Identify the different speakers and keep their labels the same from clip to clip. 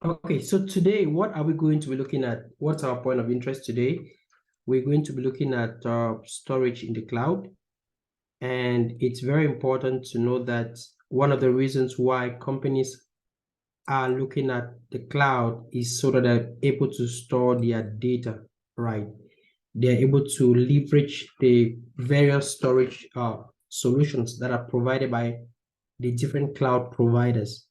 Speaker 1: Okay, so today, what are we going to be looking at? What's our point of interest today? We're going to be looking at storage in the cloud. And it's very important to know that one of the reasons why companies are looking at the cloud is so that they're able to store their data, right? They're able to leverage the various storage solutions that are provided by the different cloud providers.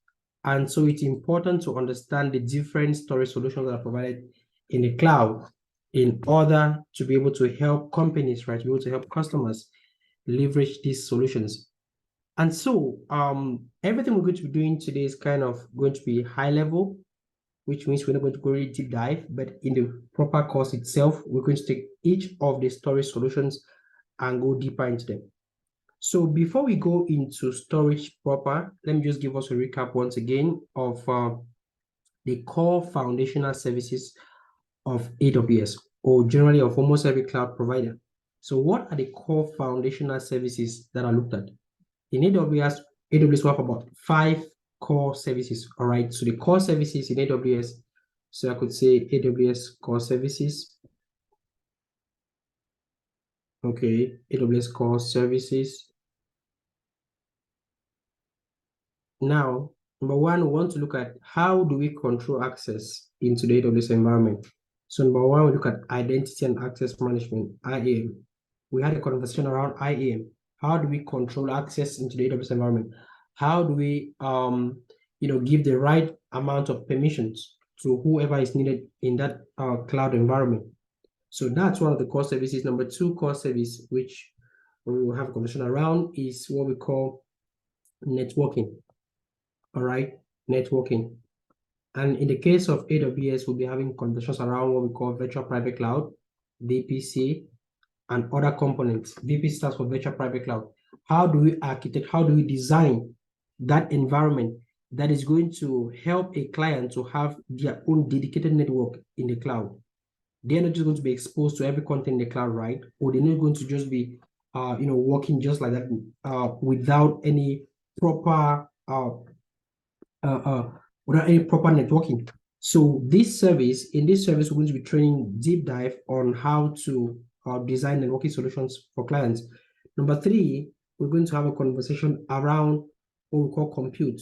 Speaker 1: And so it's important to understand the different storage solutions that are provided in the cloud in order to be able to help companies, right, to be able to help customers leverage these solutions. And so everything we're going to be doing today is kind of going to be high level, which means we're not going to go really deep dive, but in the proper course itself, we're going to take each of the storage solutions and go deeper into them. So before we go into storage proper, let me just give us a recap once again of the core foundational services of AWS, or generally of almost every cloud provider. So what are the core foundational services that are looked at? In AWS we have about 5 core services, all right? So the core services in AWS, so I could say AWS core services. Okay, AWS core services. Now, number one, we want to look at how do we control access into the AWS environment. So number one, we look at identity and access management, IAM. We had a conversation around IAM. How do we control access into the AWS environment? How do we give the right amount of permissions to whoever is needed in that cloud environment? So that's one of the core services. Number two core service, which we will have a conversation around, is what we call networking. All right, networking. And in the case of AWS, we'll be having conversations around what we call virtual private cloud, VPC, and other components. VPC stands for virtual private cloud. How do we architect, how do we design that environment that is going to help a client to have their own dedicated network in the cloud? They're not just going to be exposed to every content in the cloud, right? Or they're not going to just be working just like that without any proper without any proper networking. So in this service, we're going to be training deep dive on how to design networking solutions for clients. Number three, we're going to have a conversation around what we call compute.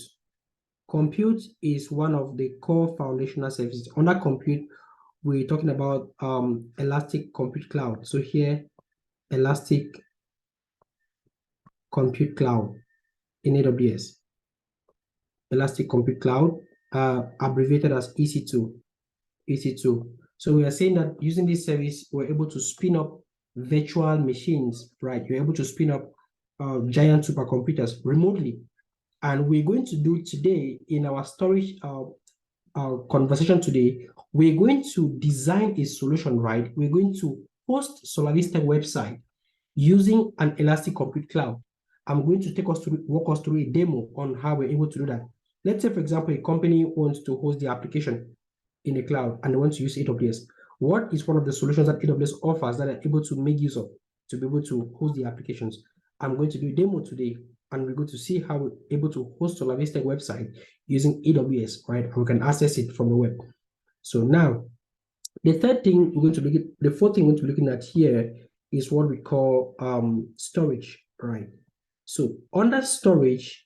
Speaker 1: Compute is one of the core foundational services. Under compute, we're talking about Elastic Compute Cloud. So here, Elastic Compute Cloud in AWS. Elastic Compute Cloud, abbreviated as EC2. EC2. So we are saying that using this service, we're able to spin up virtual machines, right? You're able to spin up giant supercomputers remotely. And we're going to do today in our storage conversation today, we're going to design a solution, right? We're going to host Solavise website using an Elastic Compute Cloud. I'm going to walk us through a demo on how we're able to do that. Let's say, for example, a company wants to host the application in the cloud and they want to use AWS. What is one of the solutions that AWS offers that are able to make use of to be able to host the applications? I'm going to do a demo today, and we're going to see how we're able to host Solavise website using AWS, right? And we can access it from the web. So now, the fourth thing we're going to be looking at here is what we call storage, right? So under storage,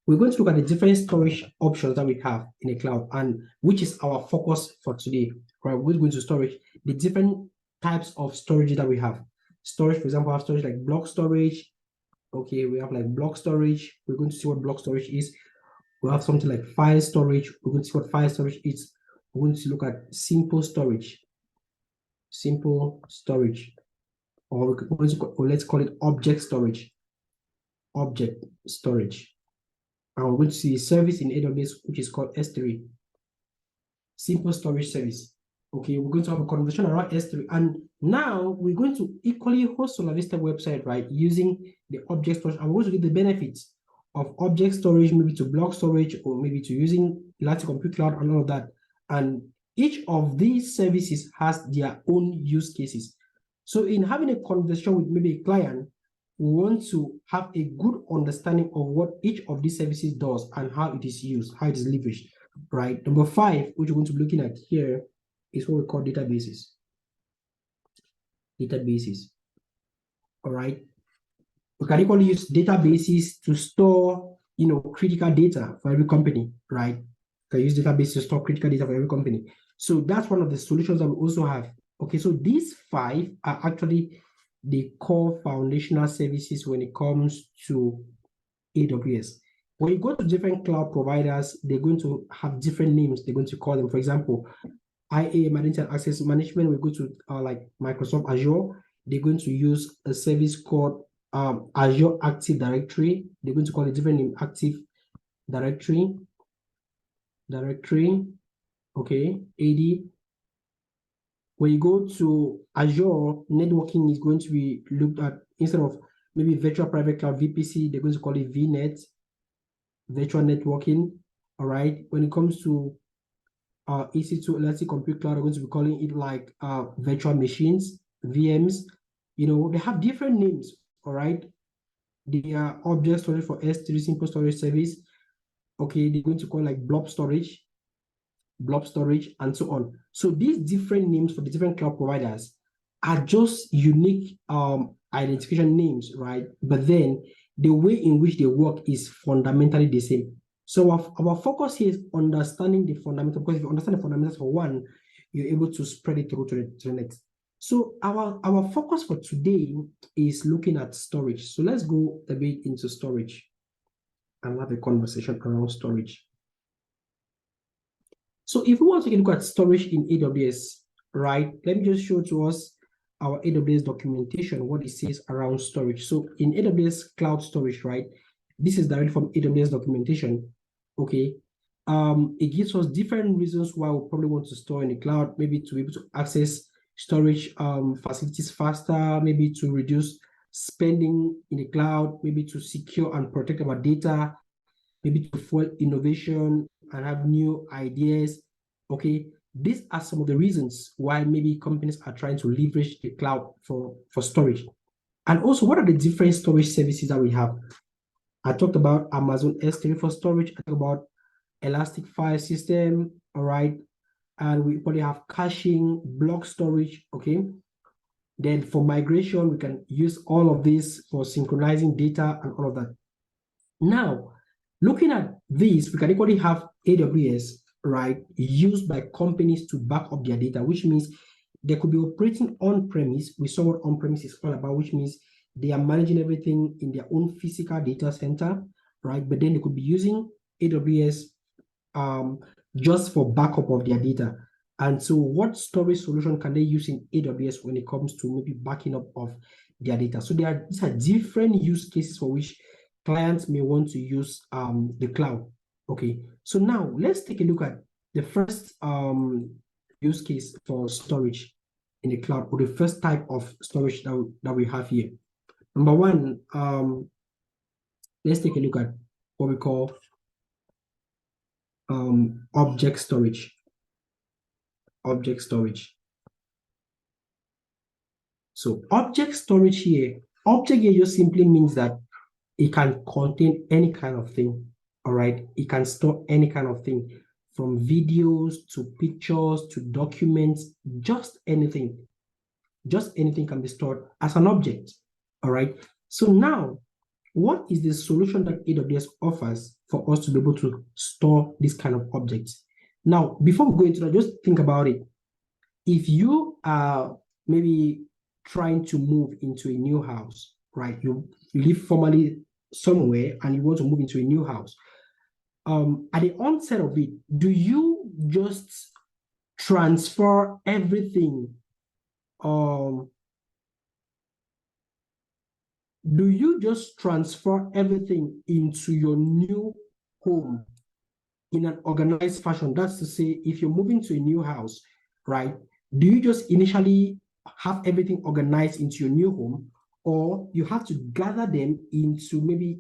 Speaker 1: we're going to look at the different storage options that we have in the cloud, and which is our focus for today, right? We're going to storage, the different types of storage that we have. Storage, for example, have storage like block storage. Okay, we have like block storage. We're going to see what block storage is. We have something like file storage. We're going to see what file storage is. We're going to look at simple storage. Simple storage. Or let's call it object storage. Object storage. And we're going to see a service in AWS which is called S3. Simple storage service. Okay, we're going to have a conversation around S3. And now we're going to equally host Solavise website, right, using the object storage. And we're going to get the benefits of object storage, maybe to block storage, or maybe to using Elastic Compute Cloud and all of that. And each of these services has their own use cases. So in having a conversation with maybe a client, we want to have a good understanding of what each of these services does and how it is used, how it is leveraged. right? Number 5, which we're going to be looking at here, is what we call databases. Databases, all right? We can equally use databases to store, critical data for every company, right? You can use databases to store critical data for every company. So that's one of the solutions that we also have. Okay, so these 5 are actually the core foundational services when it comes to AWS. When you go to different cloud providers, they're going to have different names. They're going to call them. For example, IAM, Identity and Access Management, we go to like Microsoft Azure. They're going to use a service called Azure Active Directory. They're going to call it different name, Active Directory. Okay, AD. When you go to Azure, networking is going to be looked at instead of maybe virtual private cloud VPC, they're going to call it VNet, virtual networking. All right. When it comes to EC2 Elastic Compute Cloud, I'm going to be calling it like virtual machines, VMs. They have different names. All right. They are object storage for S3 simple storage service. Okay, they're going to call like blob storage, and so on. So these different names for the different cloud providers are just unique identification names, right? But then the way in which they work is fundamentally the same. So our focus here is understanding the fundamentals, because if you understand the fundamentals for one, you're able to spread it through to the next. So our focus for today is looking at storage. So let's go a bit into storage and have a conversation around storage. So if we want to take a look at storage in AWS, right, let me just show to us our AWS documentation, what it says around storage. So in AWS cloud storage, right, this is directly from AWS documentation, okay? It gives us different reasons why we probably want to store in the cloud, maybe to be able to access storage facilities faster, maybe to reduce spending in the cloud, maybe to secure and protect our data, maybe to fuel innovation and have new ideas. Okay, these are some of the reasons why maybe companies are trying to leverage the cloud for storage. And also, what are the different storage services that we have? I talked about Amazon S3 for storage. I talked about Elastic File System, all right? And we probably have caching, block storage, okay? Then for migration, we can use all of this for synchronizing data and all of that. Now, looking at this, we can equally have AWS, right, used by companies to back up their data, which means they could be operating on-premise. We saw what on-premise is all about, which means they are managing everything in their own physical data center, right? But then they could be using AWS just for backup of their data. And so what storage solution can they use in AWS when it comes to maybe backing up of their data? So these are different use cases for which clients may want to use the cloud. Okay, so now let's take a look at the first use case for storage in the cloud, or the first type of storage that we have here. Number one, let's take a look at what we call object storage. Object storage. So object storage here, object here just simply means that it can contain any kind of thing, all right? It can store any kind of thing, from videos to pictures to documents, just anything. Just anything can be stored as an object, all right? So now, what is the solution that AWS offers for us to be able to store this kind of objects? Now, before we go into that, just think about it. If you are maybe trying to move into a new house, right? You live formerly somewhere and you want to move into a new house. At the onset of it, do you just transfer everything? Do you just transfer everything into your new home in an organized fashion? That's to say, if you're moving to a new house, right? Do you just initially have everything organized into your new home, or you have to gather them into maybe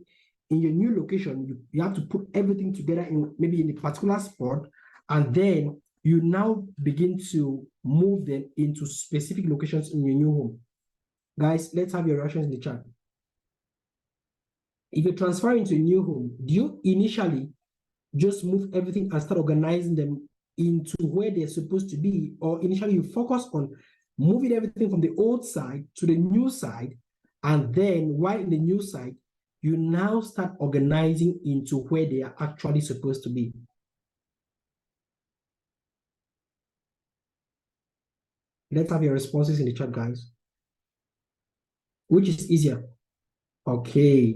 Speaker 1: in your new location? You have to put everything together in maybe in a particular spot, and then you now begin to move them into specific locations in your new home. Guys, let's have your reactions in the chat. If you transfer into a new home, do you initially just move everything and start organizing them into where they're supposed to be, or initially you focus on moving everything from the old side to the new side, and then while in the new side, you now start organizing into where they are actually supposed to be. Let's have your responses in the chat, guys. Which is easier? Okay.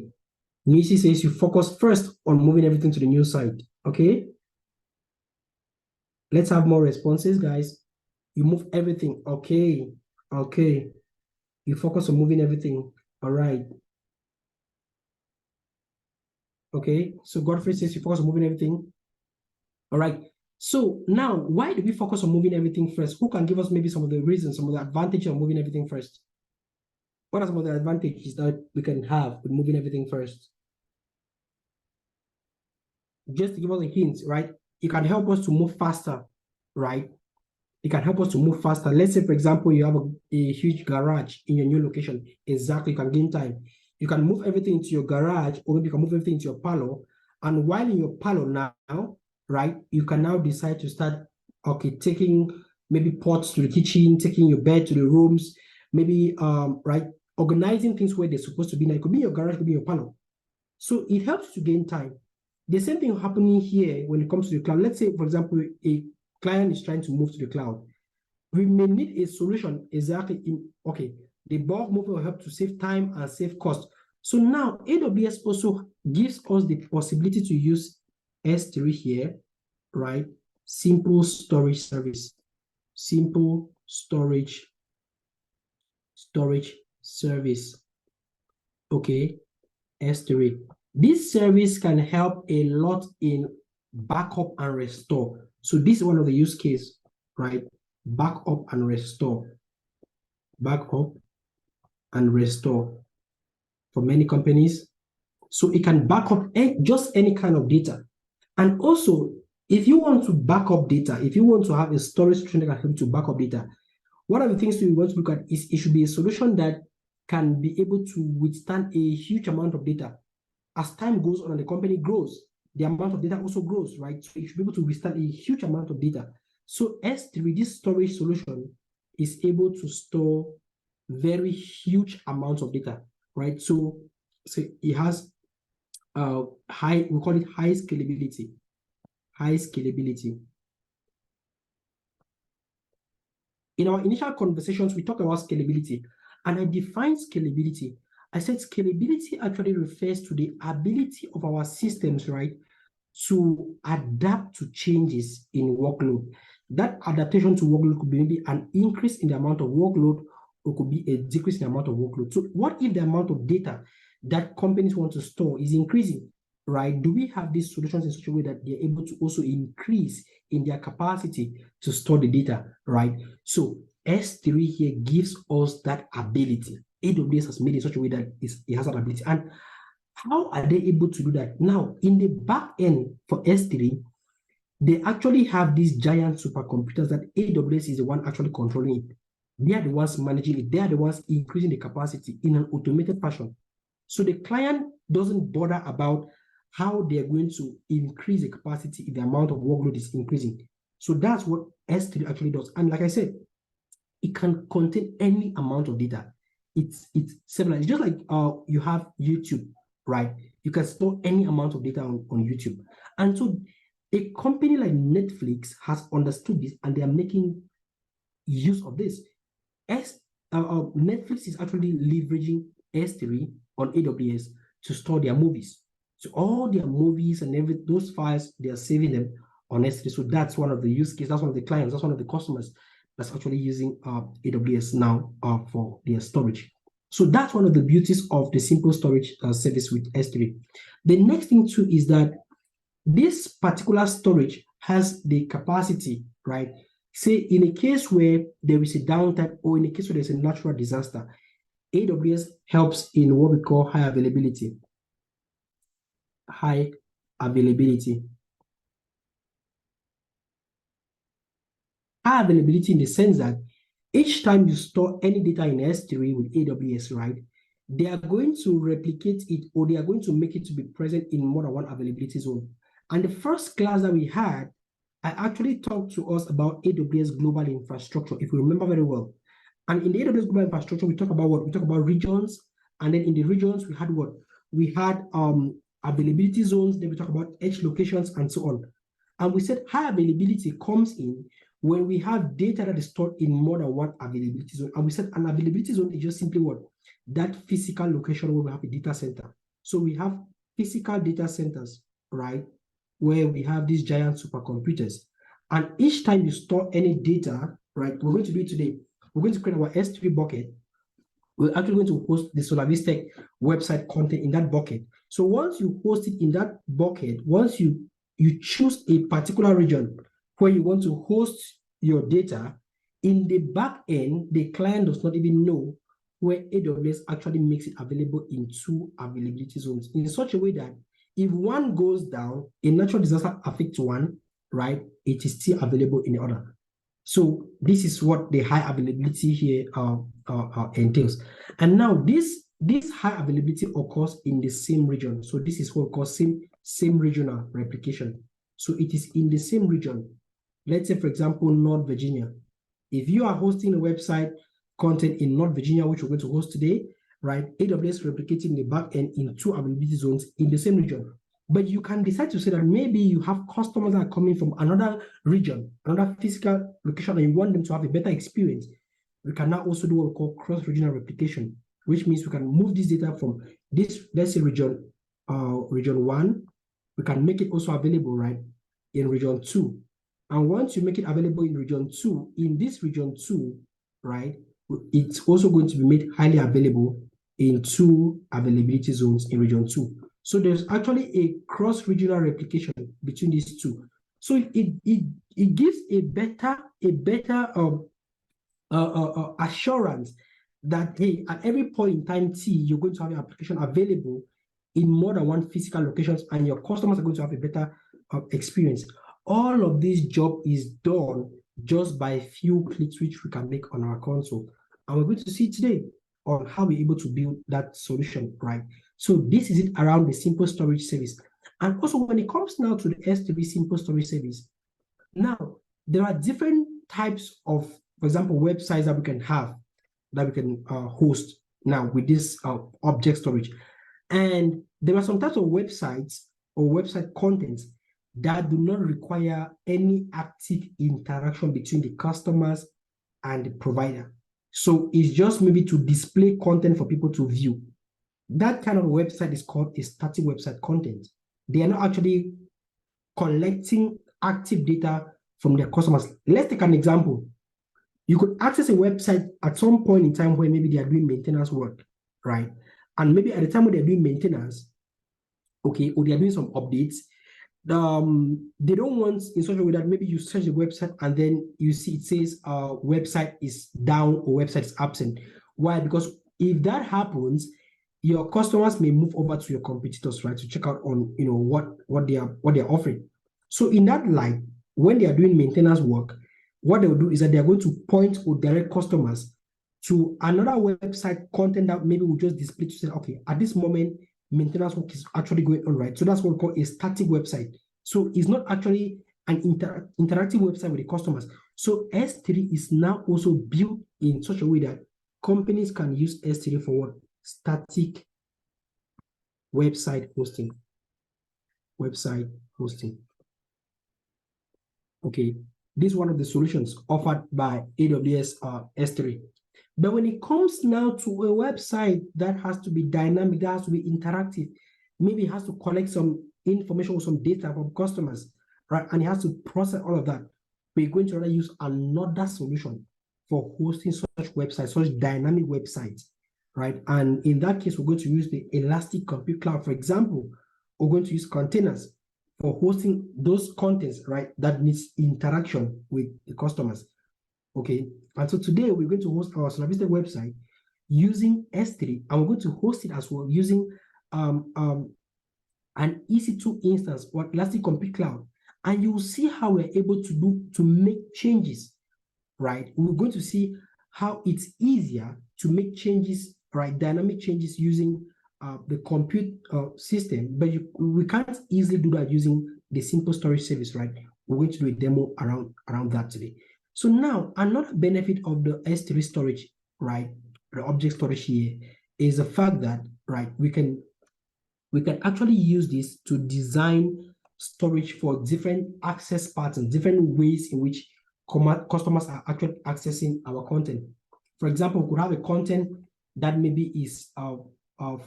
Speaker 1: Nisi says you focus first on moving everything to the new side. Okay. Let's have more responses, guys. You move everything. Okay. Okay. You focus on moving everything. All right. Okay. So Godfrey says you focus on moving everything. All right. So now, why do we focus on moving everything first? Who can give us maybe some of the reasons, some of the advantages of moving everything first? What are some of the advantages that we can have with moving everything first? Just to give us a hint, right? It can help us to move faster, right? It can help us to move faster. Let's say, for example, you have a huge garage in your new location. Exactly, you can gain time. You can move everything into your garage, or maybe you can move everything into your parlor. And while in your parlor now, right, you can now decide to start, okay, taking maybe pots to the kitchen, taking your bed to the rooms, maybe, right, organizing things where they're supposed to be. Now, it could be your garage, it could be your parlor. So it helps to gain time. The same thing happening here when it comes to the cloud. Let's say, for example, a client is trying to move to the cloud. We may need a solution exactly in, okay, the bulk moving will help to save time and save cost. So now AWS also gives us the possibility to use S3 here, right? Simple storage service. Simple storage service. Okay, S3. This service can help a lot in backup and restore. So this is one of the use cases, right? Backup and restore. Backup and restore for many companies. So it can back up just any kind of data. And also, if you want to back up data, if you want to have a storage solution that can help to back up data, one of the things we want to look at is it should be a solution that can be able to withstand a huge amount of data. As time goes on and the company grows, the amount of data also grows, right? So it should be able to withstand a huge amount of data. So S3, this storage solution, is able to store very huge amounts of data, right? So it has high, we call it high scalability. High scalability. In our initial conversations, we talked about scalability, and I defined scalability. I said scalability actually refers to the ability of our systems, right, to adapt to changes in workload. That adaptation to workload could be maybe an increase in the amount of workload, or could be a decrease in the amount of workload. So what if the amount of data that companies want to store is increasing, right? Do we have these solutions in such a way that they're able to also increase in their capacity to store the data, right? So S3 here gives us that ability. AWS has made it in such a way that it has that ability. And how are they able to do that? Now, in the back end for S3, they actually have these giant supercomputers that AWS is the one actually controlling it. They are the ones managing it. They are the ones increasing the capacity in an automated fashion. So the client doesn't bother about how they're going to increase the capacity if the amount of workload is increasing. So that's what S3 actually does. And like I said, it can contain any amount of data. It's similar. It's just like you have YouTube, right? You can store any amount of data on YouTube. And so a company like Netflix has understood this, and they are making use of this. Netflix is actually leveraging S3 on AWS to store their movies. So all their movies and those files, they are saving them on S3. So that's one of the use cases. That's one of the clients. That's one of the customers that's actually using AWS now for their storage. So that's one of the beauties of the simple storage service with S3. The next thing too is that this particular storage has the capacity, right? Say in a case where there is a downtime, or in a case where there's a natural disaster, AWS helps in what we call high availability. High availability. High availability in the sense that each time you store any data in S3 with AWS, right, they are going to replicate it, or they are going to make it to be present in more than one availability zone. And the first class that we had, I actually talked to us about AWS global infrastructure, if you remember very well. And in the AWS global infrastructure, we talk about what? We talk about regions. And then in the regions, we had what? We had availability zones, then we talk about edge locations and so on. And we said high availability comes in when we have data that is stored in more than one availability zone. And we said an availability zone is just simply what? That physical location where we have a data center. So we have physical data centers, right? Where we have these giant supercomputers. And each time you store any data, right, we're going to do it today. We're going to create our S3 bucket. We're actually going to host the Solavise website content in that bucket. So once you host it in that bucket, once you choose a particular region where you want to host your data, in the back end, the client does not even know where AWS actually makes it available in two availability zones in such a way that if one goes down, a natural disaster affects one, right? It is still available in the other. So this is what the high availability here entails. And now this high availability occurs in the same region. So this is what we call same regional replication. So it is in the same region. Let's say, for example, North Virginia. If you are hosting a website content in North Virginia, which we're going to host today, right? AWS replicating the backend in two availability zones in the same region. But you can decide to say that maybe you have customers that are coming from another region, another physical location, and you want them to have a better experience. We can now also do what we call cross-regional replication, which means we can move this data from this, let's say region 1, we can make it also available, right, in region 2. And once you make it available in region 2, in this region 2, right, it's also going to be made highly available in two availability zones in region 2. So there's actually a cross-regional replication between these two. So it gives a better assurance that, hey, at every point in time T, you're going to have an application available in more than one physical locations, and your customers are going to have a better experience. All of this job is done just by a few clicks which we can make on our console. And we're going to see today on how we're able to build that solution, right? So this is it around the simple storage service. And also when it comes now to the S3 simple storage service, now there are different types of, for example, websites that we can have, that we can host now with this object storage. And there are some types of websites or website contents that do not require any active interaction between the customers and the provider. So it's just maybe to display content for people to view. That kind of website is called a static website content. They are not actually collecting active data from their customers. Let's take an example. You could access a website at some point in time where maybe they are doing maintenance work, right? And maybe at the time when they're doing maintenance, okay, or they are doing some updates, they don't want in such a way that maybe you search the website and then you see it says website is down or website is absent. Why? Because if that happens, your customers may move over to your competitors, right, to check out on what they are offering. So in that light, when they are doing maintenance work, what they will do is that they are going to point or direct customers to another website content that maybe will just display to say, okay, at this moment, maintenance work is actually going on, right? So that's what we call a static website. So it's not actually an interactive website with the customers. So S3 is now also built in such a way that companies can use S3 for what? Static website hosting. Website hosting. Okay, this is one of the solutions offered by AWS S3. But when it comes now to a website that has to be dynamic, that has to be interactive, maybe it has to collect some information or some data from customers, right? And it has to process all of that. We're going to use another solution for hosting such websites, such dynamic websites, right? And in that case, we're going to use the Elastic Compute Cloud. For example, we're going to use containers for hosting those contents, right, that needs interaction with the customers. Okay, and so today we're going to host our Solavise website using S3, and we're going to host it as well using an EC2 instance or Elastic Compute Cloud. And you will see how we're able to make changes, right? We're going to see how it's easier to make changes, right, dynamic changes using the compute system, but we can't easily do that using the simple storage service, right? We're going to do a demo around that today. So now, another benefit of the S3 storage, right, the object storage here, is the fact that, right, we can actually use this to design storage for different access patterns, different ways in which customers are actually accessing our content. For example, we could have a content that maybe is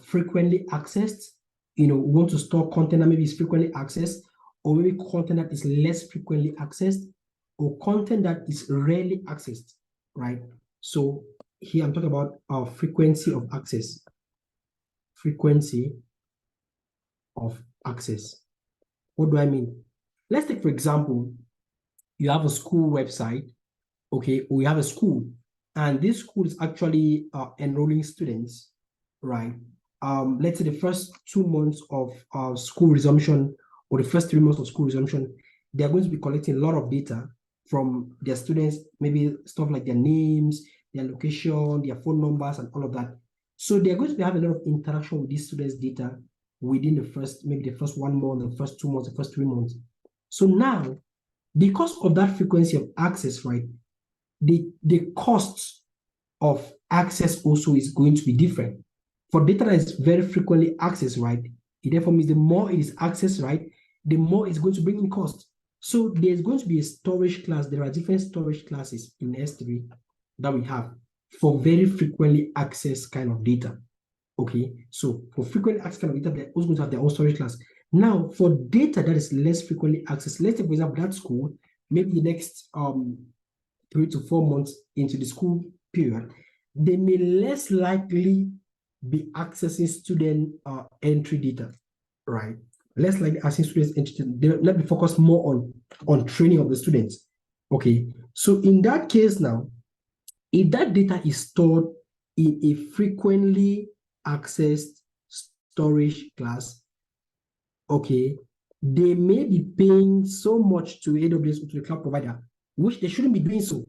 Speaker 1: frequently accessed. We want to store content that maybe is frequently accessed, or maybe content that is less frequently accessed, or content that is rarely accessed, right? So here I'm talking about our frequency of access. Frequency of access. What do I mean? Let's take, for example, you have a school website, okay, or you have a school, and this school is actually enrolling students, right? Let's say the first 2 months of school resumption, or the first 3 months of school resumption, they're going to be collecting a lot of data from their students, maybe stuff like their names, their location, their phone numbers, and all of that. So they're going to be having a lot of interaction with these students' data within maybe the first 1 month, the first 2 months, the first 3 months. So now, because of that frequency of access, right, the cost of access also is going to be different. For data that is very frequently accessed, right, it therefore means the more it is accessed, right, the more it's going to bring in cost. So there's going to be a storage class. There are different storage classes in S3 that we have for very frequently accessed kind of data. Okay, so for frequently accessed kind of data, they're also going to have their own storage class. Now, for data that is less frequently accessed, let's say, for example, that school, maybe the next 3 to 4 months into the school period, they may less likely be accessing student entry data, right? Less likely accessing students entry data. They will be focused more on training of the students. Okay, so in that case now, if that data is stored in a frequently accessed storage class, okay, they may be paying so much to AWS or to the cloud provider, which they shouldn't be doing so,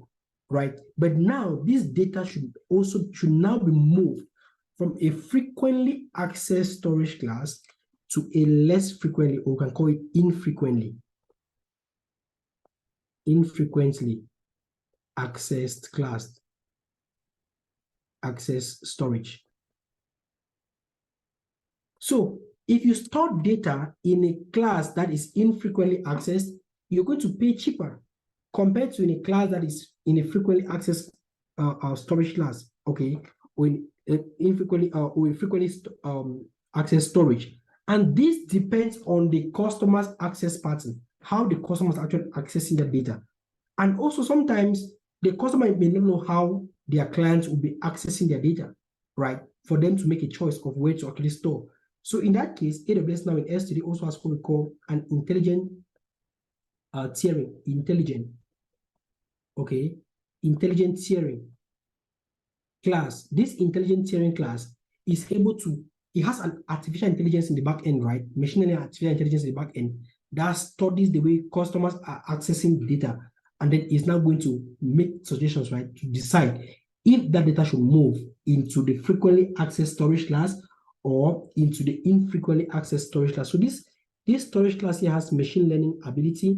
Speaker 1: right? But now this data should now be moved from a frequently accessed storage class to a less frequently, or we can call it infrequently accessed class, access storage. So if you store data in a class that is infrequently accessed, you're going to pay cheaper compared to in a class that is in a frequently accessed storage class, okay, or in infrequently or frequently accessed storage. And this depends on the customer's access pattern, how the customer is actually accessing the data. And also sometimes the customer may not know how their clients will be accessing their data, right, for them to make a choice of where to actually store. So in that case, AWS now in S3 also has what we call an intelligent tiering, intelligent tiering class. This intelligent tiering class is able to, it has an artificial intelligence in the back end, right? Machine learning artificial intelligence in the back end that studies the way customers are accessing the data, and then is now going to make suggestions, right, to decide if that data should move into the frequently accessed storage class or into the infrequently accessed storage class. So this storage class here has machine learning ability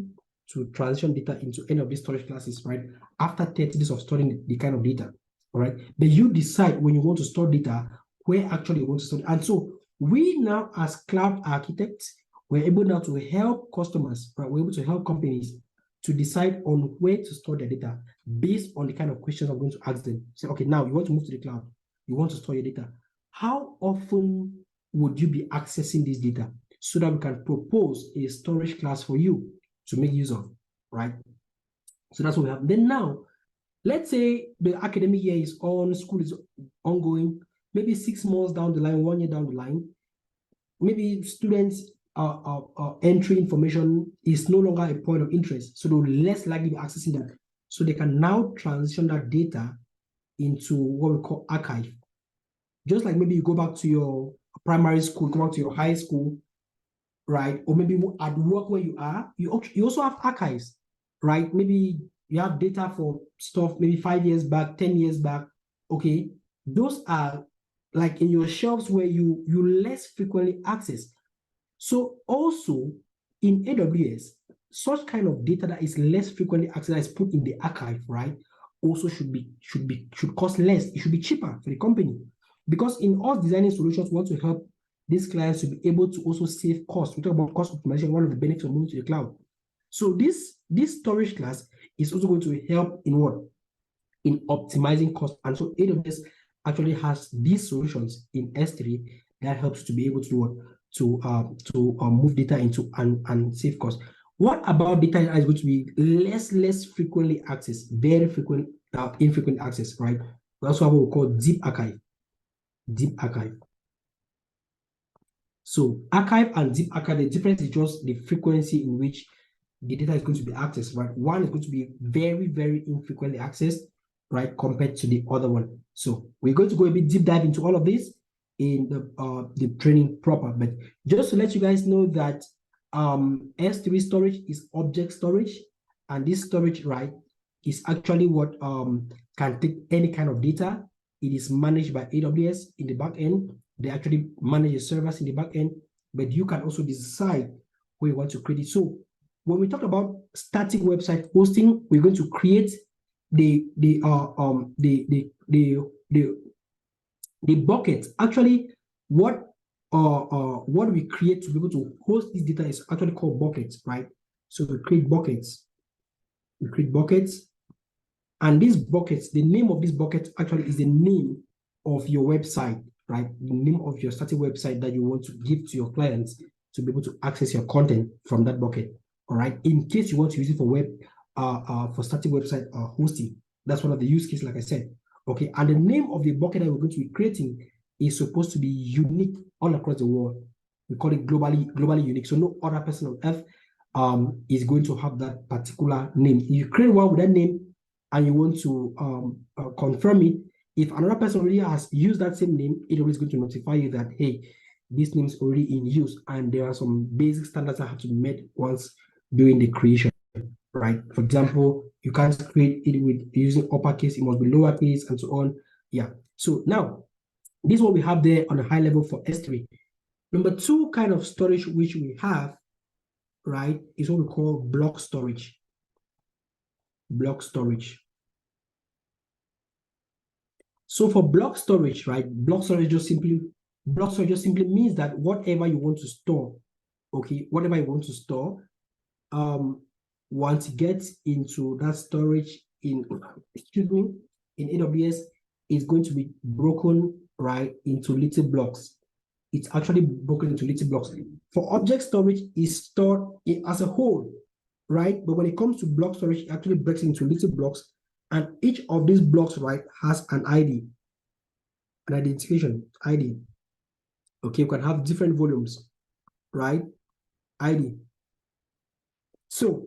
Speaker 1: to transition data into any of these storage classes, right, after 30 days of storing the kind of data, all right? But you decide when you want to store data, where actually you want to store it. And so we now, as cloud architects, we're able now to help customers, right? We're able to help companies to decide on where to store their data based on the kind of questions I'm going to ask them. Say, okay, now you want to move to the cloud, you want to store your data. How often would you be accessing this data so that we can propose a storage class for you to make use of, right? So that's what we have. Then now, let's say the academic year is on, school is ongoing, maybe 6 months down the line, 1 year down the line, maybe students entry information is no longer a point of interest, so they'll less likely be accessing that. So they can now transition that data into what we call archive. Just like maybe you go back to your primary school, go back to your high school, right? Or maybe at work where you are, you also have archives, right? Maybe you have data for stuff maybe 5 years back, 10 years back, okay? Those are like in your shelves where you less frequently access. So also, in AWS, such kind of data that is less frequently accessed, that is put in the archive, right, also should cost less. It should be cheaper for the company, because in us designing solutions, we want to help these clients to be able to also save costs. We talk about cost optimization, one of the benefits of moving to the cloud. So this storage class is also going to help in what? In optimizing cost. And so AWS actually has these solutions in S3 that helps to be able to do what? To move data into and save costs. What about data that is going to be less frequently accessed, very frequent, infrequent access, right? We also have what we call deep archive. Deep archive. So archive and deep archive, the difference is just the frequency in which the data is going to be accessed, right? One is going to be very, very infrequently accessed, right, compared to the other one. So we're going to go a bit deep dive into all of this in the training proper. But just to let you guys know that S3 storage is object storage, and this storage, right, is actually what can take any kind of data. It is managed by AWS in the back end. They actually manage the servers in the back end, but you can also decide where you want to create it. So when we talk about static website hosting, we're going to create the bucket. Actually, what we create to be able to host this data is actually called buckets, right? So we create buckets. We create buckets, and these buckets, the name of this bucket actually is the name of your website, right? The name of your static website that you want to give to your clients to be able to access your content from that bucket. All right. In case you want to use it for web, for static website hosting, that's one of the use cases, like I said. Okay. And the name of the bucket that we're going to be creating is supposed to be unique all across the world. We call it globally unique. So no other person on earth is going to have that particular name. If you create one with that name and you want to confirm it, if another person already has used that same name, it is going to notify you that, hey, this name is already in use, and there are some basic standards that have to be met once during the creation, right? For example, you can't create it with using uppercase, it must be lowercase, and so on. Yeah. So now, this is what we have there on a high level for S3. Number two kind of storage which we have, right, is what we call block storage. Block storage. So for block storage, right, block storage just simply means that whatever you want to store, okay, whatever you want to store, once it gets into that storage in AWS, is going to be broken, right, into little blocks. It's actually broken into little blocks. For object storage, is stored as a whole, right? But when it comes to block storage, it actually breaks into little blocks, and each of these blocks, right, has an ID, an identification ID. Okay, you can have different volumes, right? ID. So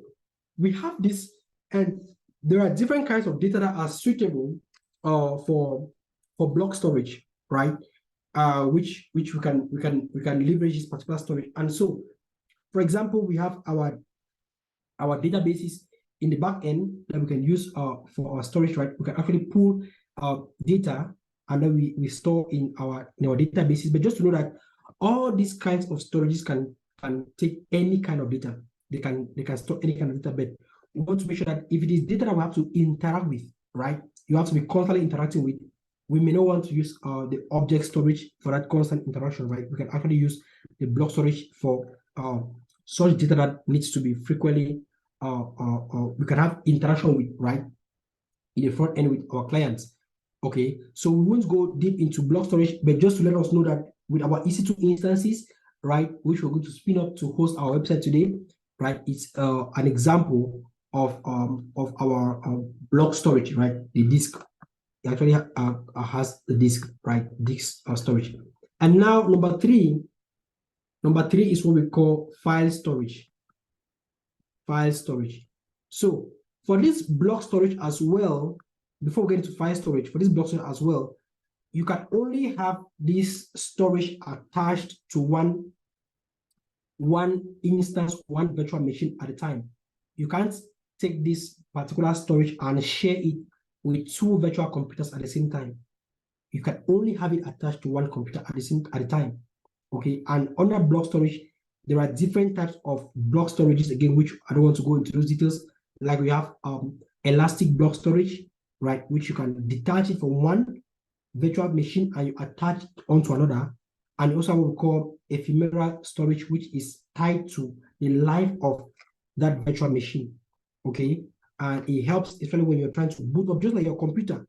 Speaker 1: we have this, and there are different kinds of data that are suitable for block storage, right? Which we can leverage this particular storage. And so, for example, we have our databases in the back end that we can use for our storage, right? We can actually pull data, and then we store in our databases. But just to know that all these kinds of storages can take any kind of data. They can store any kind of data, but we want to make sure that if it is data that we have to interact with, right? You have to be constantly interacting with. We may not want to use the object storage for that constant interaction, right? We can actually use the block storage for such data that needs to be frequently we can have interaction with, right, in the front end with our clients. Okay, so we won't go deep into block storage, but just to let us know that with our EC2 instances, right, which we're going to spin up to host our website today, right, it's an example of our block storage, right? The disk actually has the disk, right? Disk storage. And now number three is what we call file storage. File storage. So for this block storage as well, before we get into file storage, for this block storage as well, you can only have this storage attached to one instance, one virtual machine at a time. You can't take this particular storage and share it with two virtual computers at the same time. You can only have it attached to one computer at a time. Okay, and under block storage, there are different types of block storages, again, which I don't want to go into those details. Like we have elastic block storage, right, which you can detach it from one virtual machine and you attach it onto another. And also what we call ephemeral storage, which is tied to the life of that virtual machine. Okay, and it helps especially when you're trying to boot up, just like your computer.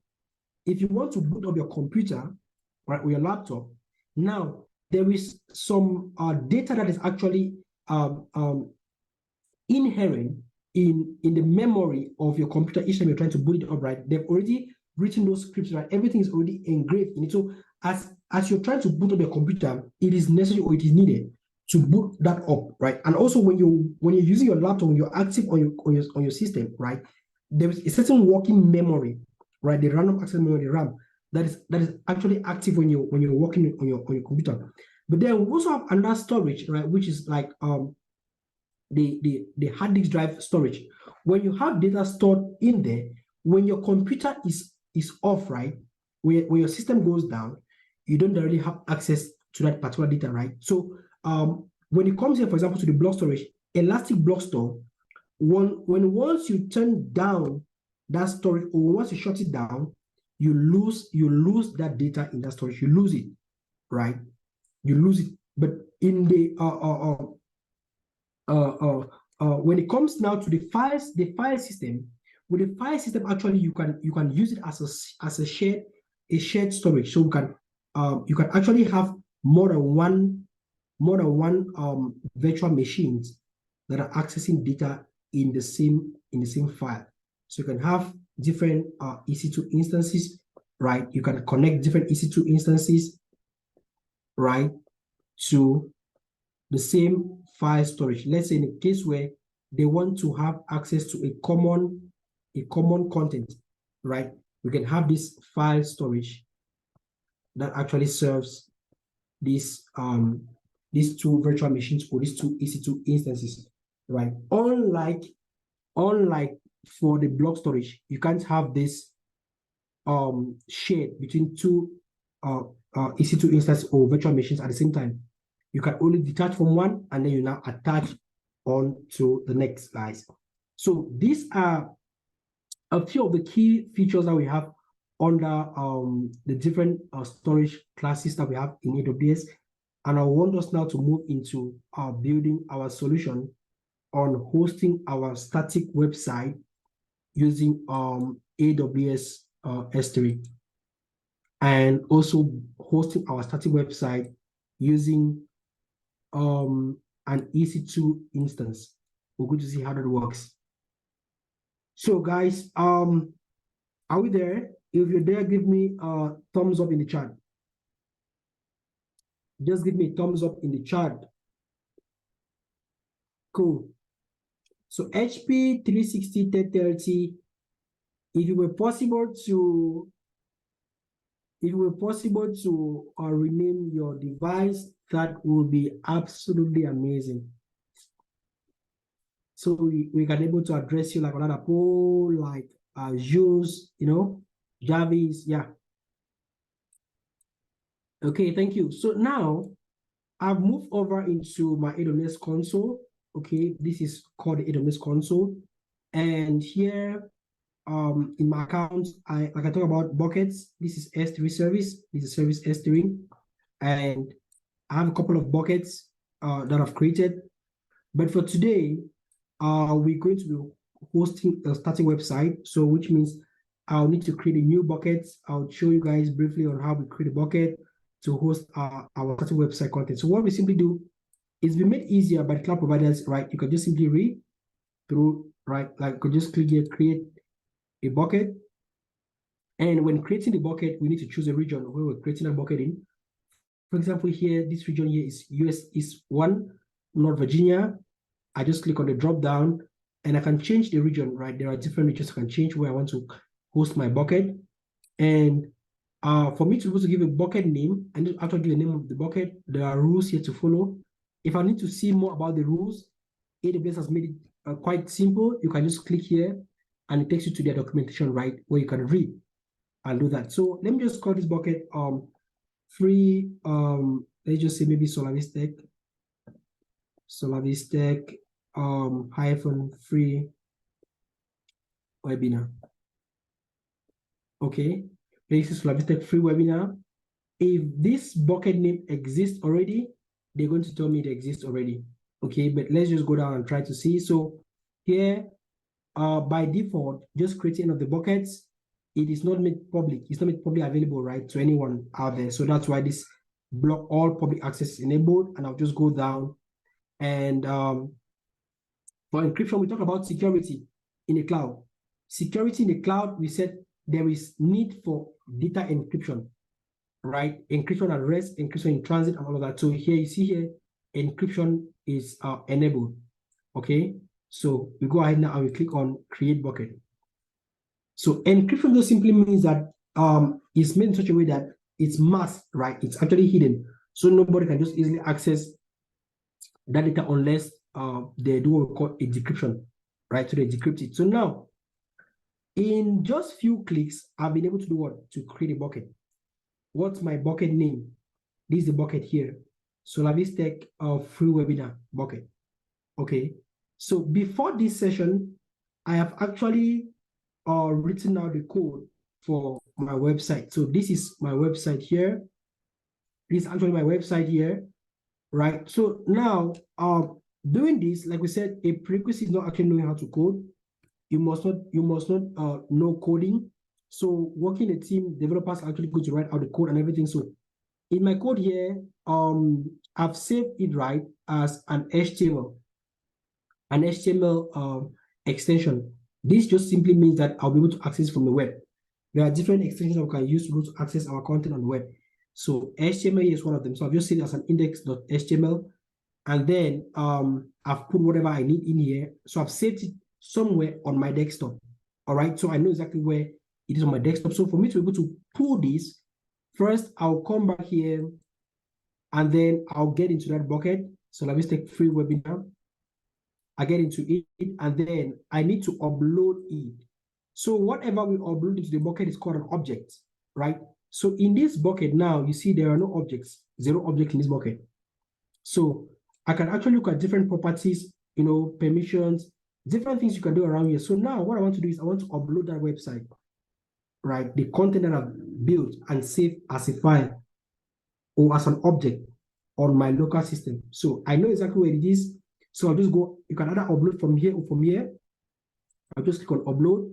Speaker 1: If you want to boot up your computer, right, or your laptop, now there is some data that is actually inherent in the memory of your computer each time you're trying to boot it up, right? They've already written those scripts, right? Everything is already engraved in it. So as you're trying to boot up your computer, it is necessary or it is needed to boot that up, right? And also when you're using your laptop, when you're active on your system, right? There is a certain working memory, right? The random access memory, the RAM, that is actually active when you're working on your computer. But then we also have another storage, right? Which is like the hard disk drive storage. When you have data stored in there, when your computer is off, right? When your system goes down, you don't really have access to that particular data, right? So when it comes here, for example, to the block storage, elastic block store, once you turn down that storage, or once you shut it down, you lose that data in that storage. You lose it, right? You lose it. But in the when it comes now to the file system, with the file system, actually you can use it as a shared storage. So you can actually have more than one virtual machines that are accessing data in the same file. So you can have different EC2 instances, right? You can connect different EC2 instances, right, to the same file storage. Let's say in a case where they want to have access to a common content, right? We can have this file storage that actually serves these two virtual machines or these two EC2 instances, right? Unlike for the block storage, you can't have this shared between two EC2 instances or virtual machines at the same time. You can only detach from one and then you now attach on to the next slice. So these are a few of the key features that we have under the different storage classes that we have in AWS. And I want us now to move into building our solution on hosting our static website using AWS S3, and also hosting our static website using an EC2 instance. We're going to see how that works. So guys, are we there? If you're there, give me a thumbs up in the chat. Just give me a thumbs up in the chat. Cool. So HP 360 1030, if it were possible to rename your device, that would be absolutely amazing. So we can able to address you like another poll, like Jules, Jarvis, yeah. Okay, thank you. So now I've moved over into my AWS console. Okay, this is called the AWS console. And here in my account, I can talk about buckets. This is S3 service. This is service S3. And I have a couple of buckets that I've created. But for today, we're going to be hosting a static website. So which means I'll need to create a new bucket. I'll show you guys briefly on how we create a bucket to host our static website content. So what we simply do is we made easier by the cloud providers, right? You can just simply read through, right? Like you could just click here, create a bucket. And when creating the bucket, we need to choose a region where we're creating a bucket in. For example, here, this region here is US East 1, North Virginia. I just click on the drop down and I can change the region, right? There are different regions I can change where I want to host my bucket. And for me to be able to give a bucket name, I need to actually give a name of the bucket. There are rules here to follow. If I need to see more about the rules, AWS has made it quite simple. You can just click here and it takes you to their documentation, right, where you can read and do that. So let me just call this bucket free, let's just say maybe Solavise Tech. Solavise Tech hyphen free webinar. Okay, this is Solavise Tech free webinar. If this bucket name exists already, they're going to tell me it exists already. Okay, but let's just go down and try to see. So here, by default, just creating of the buckets, it is not made public. It's not made publicly available, right, to anyone out there. So that's why this block all public access is enabled. And I'll just go down. And for encryption, we talk about security in the cloud. Security in the cloud, we said there is need for data encryption, right? Encryption at rest, encryption in transit, and all of that. So here you see here, encryption is enabled. Okay, so we go ahead now and we click on create bucket. So encryption just simply means that it's made in such a way that it's masked, right? It's actually hidden, so nobody can just easily access that data unless they do what we call a decryption, right? So they decrypt it. So now, in just few clicks, I've been able to do what? To create a bucket. What's my bucket name? This is the bucket here. Solavise Tech free webinar bucket. Okay. So before this session, I have actually written out the code for my website. So this is my website here. This is actually my website here, right? So now, doing this, like we said, a prerequisite is not actually knowing how to code. You must not know coding. So working a team, developers are actually going to write out the code and everything. So in my code here, I've saved it right as an HTML extension. This just simply means that I'll be able to access from the web. There are different extensions we can use to be able to access our content on the web. So HTML is one of them. So I've just saved it as an index.html, and then I've put whatever I need in here. So I've saved it somewhere on my desktop. All right, so I know exactly where it is on my desktop. So for me to be able to pull this, first I'll come back here and then I'll get into that bucket. So let me take free webinar. I get into it and then I need to upload it. So whatever we upload into the bucket is called an object, right? So in this bucket now, you see there are no objects, 0 object in this bucket. So I can actually look at different properties, permissions, different things you can do around here. So now what I want to do is I want to upload that website, right? The content that I've built and saved as a file or as an object on my local system. So I know exactly where it is. So I'll just go, you can either upload from here or from here. I'll just click on upload.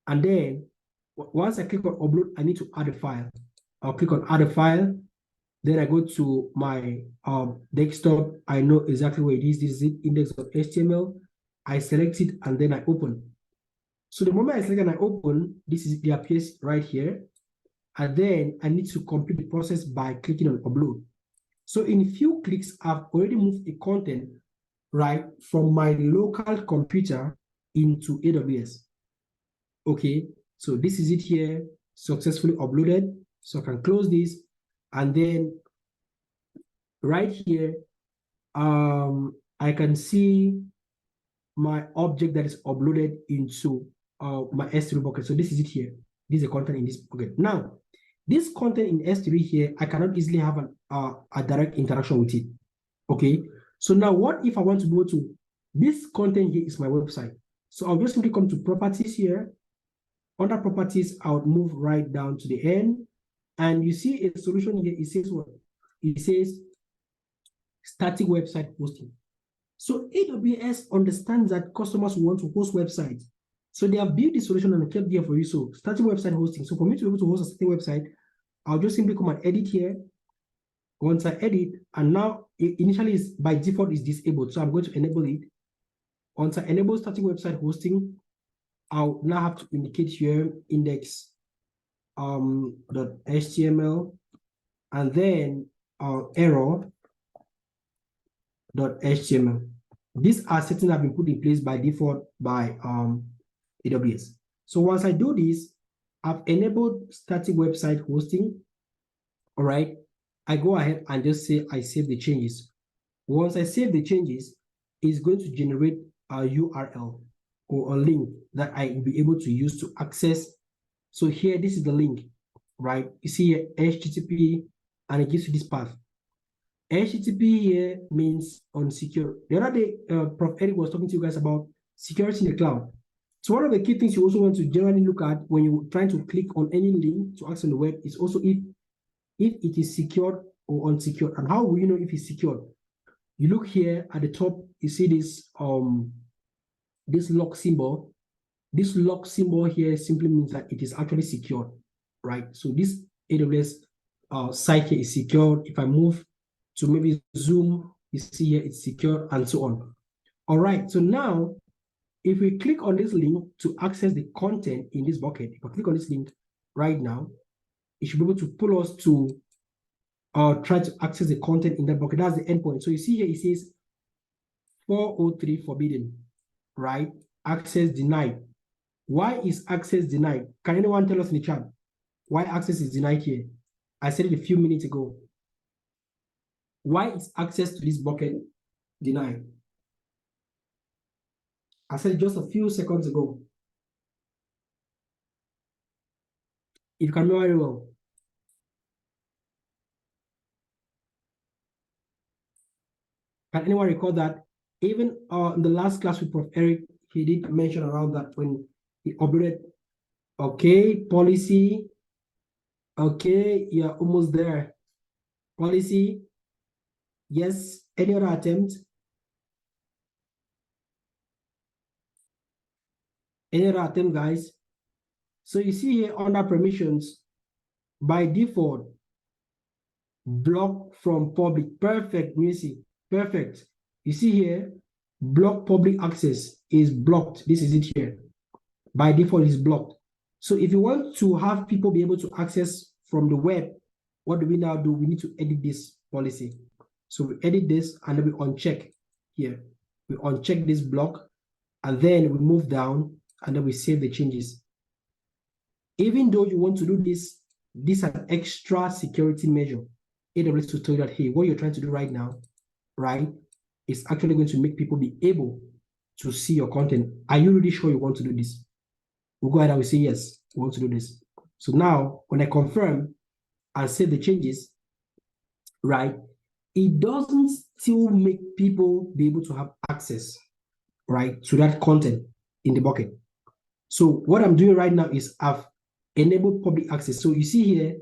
Speaker 1: And then once I click on upload, I need to add a file. I'll click on add a file. Then I go to my desktop. I know exactly where it is. This is it, index.html. I select it and then I open. So the moment I select and I open, it appears right here. And then I need to complete the process by clicking on upload. So in a few clicks, I've already moved the content right from my local computer into AWS. Okay, so this is it here, successfully uploaded. So I can close this, and then right here, I can see my object that is uploaded into my S3 bucket. So this is it here. This is the content in this bucket. Now, this content in S3 here, I cannot easily have a direct interaction with it. Okay, so now what if I want to go to this content here is my website. So I'll just simply come to properties here. Under properties, I would move right down to the end. And you see a solution here, it says what? It says static website hosting. So AWS understands that customers want to host websites. So they have built this solution and kept there for you. So static website hosting. So for me to be able to host a static website, I'll just simply come and edit here. Once I edit, and now initially by default is disabled. So I'm going to enable it. Once I enable static website hosting, I'll now have to indicate here index .html and then error.html. These are settings that have been put in place by default by AWS. So once I do this, I've enabled static website hosting. All right, I go ahead and just say I save the changes. Once I save the changes, it's going to generate a URL or a link that I will be able to use to access. So here, this is the link, right? You see here, HTTP, and it gives you this path. HTTP here means unsecure. The other day, Prof. Eric was talking to you guys about security in the cloud. So one of the key things you also want to generally look at when you're trying to click on any link to access on the web is also if it is secured or unsecured. And how will you know if it's secured? You look here at the top, you see this this lock symbol. This lock symbol here simply means that it is actually secured, right? So this AWS site here is secured. If I move to maybe Zoom, you see here it's secure and so on. All right, so now if we click on this link to access the content in this bucket, if I click on this link right now, it should be able to pull us to try to access the content in that bucket. That's the endpoint. So you see here it says 403 forbidden, right? Access denied. Why is access denied? Can anyone tell us in the chat why access is denied here? I said it a few minutes ago. Why is access to this bucket denied? I said it just a few seconds ago. If you can remember very well. Can anyone recall that? Even in the last class with Prof. Eric, he did mention around that when he uploaded, okay, policy, okay, you're almost there. Policy, yes, any other attempt? Any other attempt, guys? So you see here under permissions, by default, block from public. Perfect, Missy. Perfect. You see here, block public access is blocked. This is it here. By default, is blocked. So if you want to have people be able to access from the web, what do we now do? We need to edit this policy. So we edit this and then we uncheck here. We uncheck this block and then we move down and then we save the changes. Even though you want to do this, this is an extra security measure. AWS will tell you that, hey, what you're trying to do right now, right, is actually going to make people be able to see your content. Are you really sure you want to do this? We'll go ahead and we say, yes, we want to do this. So now, when I confirm and save the changes, right, it doesn't still make people be able to have access, right, to that content in the bucket. So what I'm doing right now is I've enabled public access. So you see here,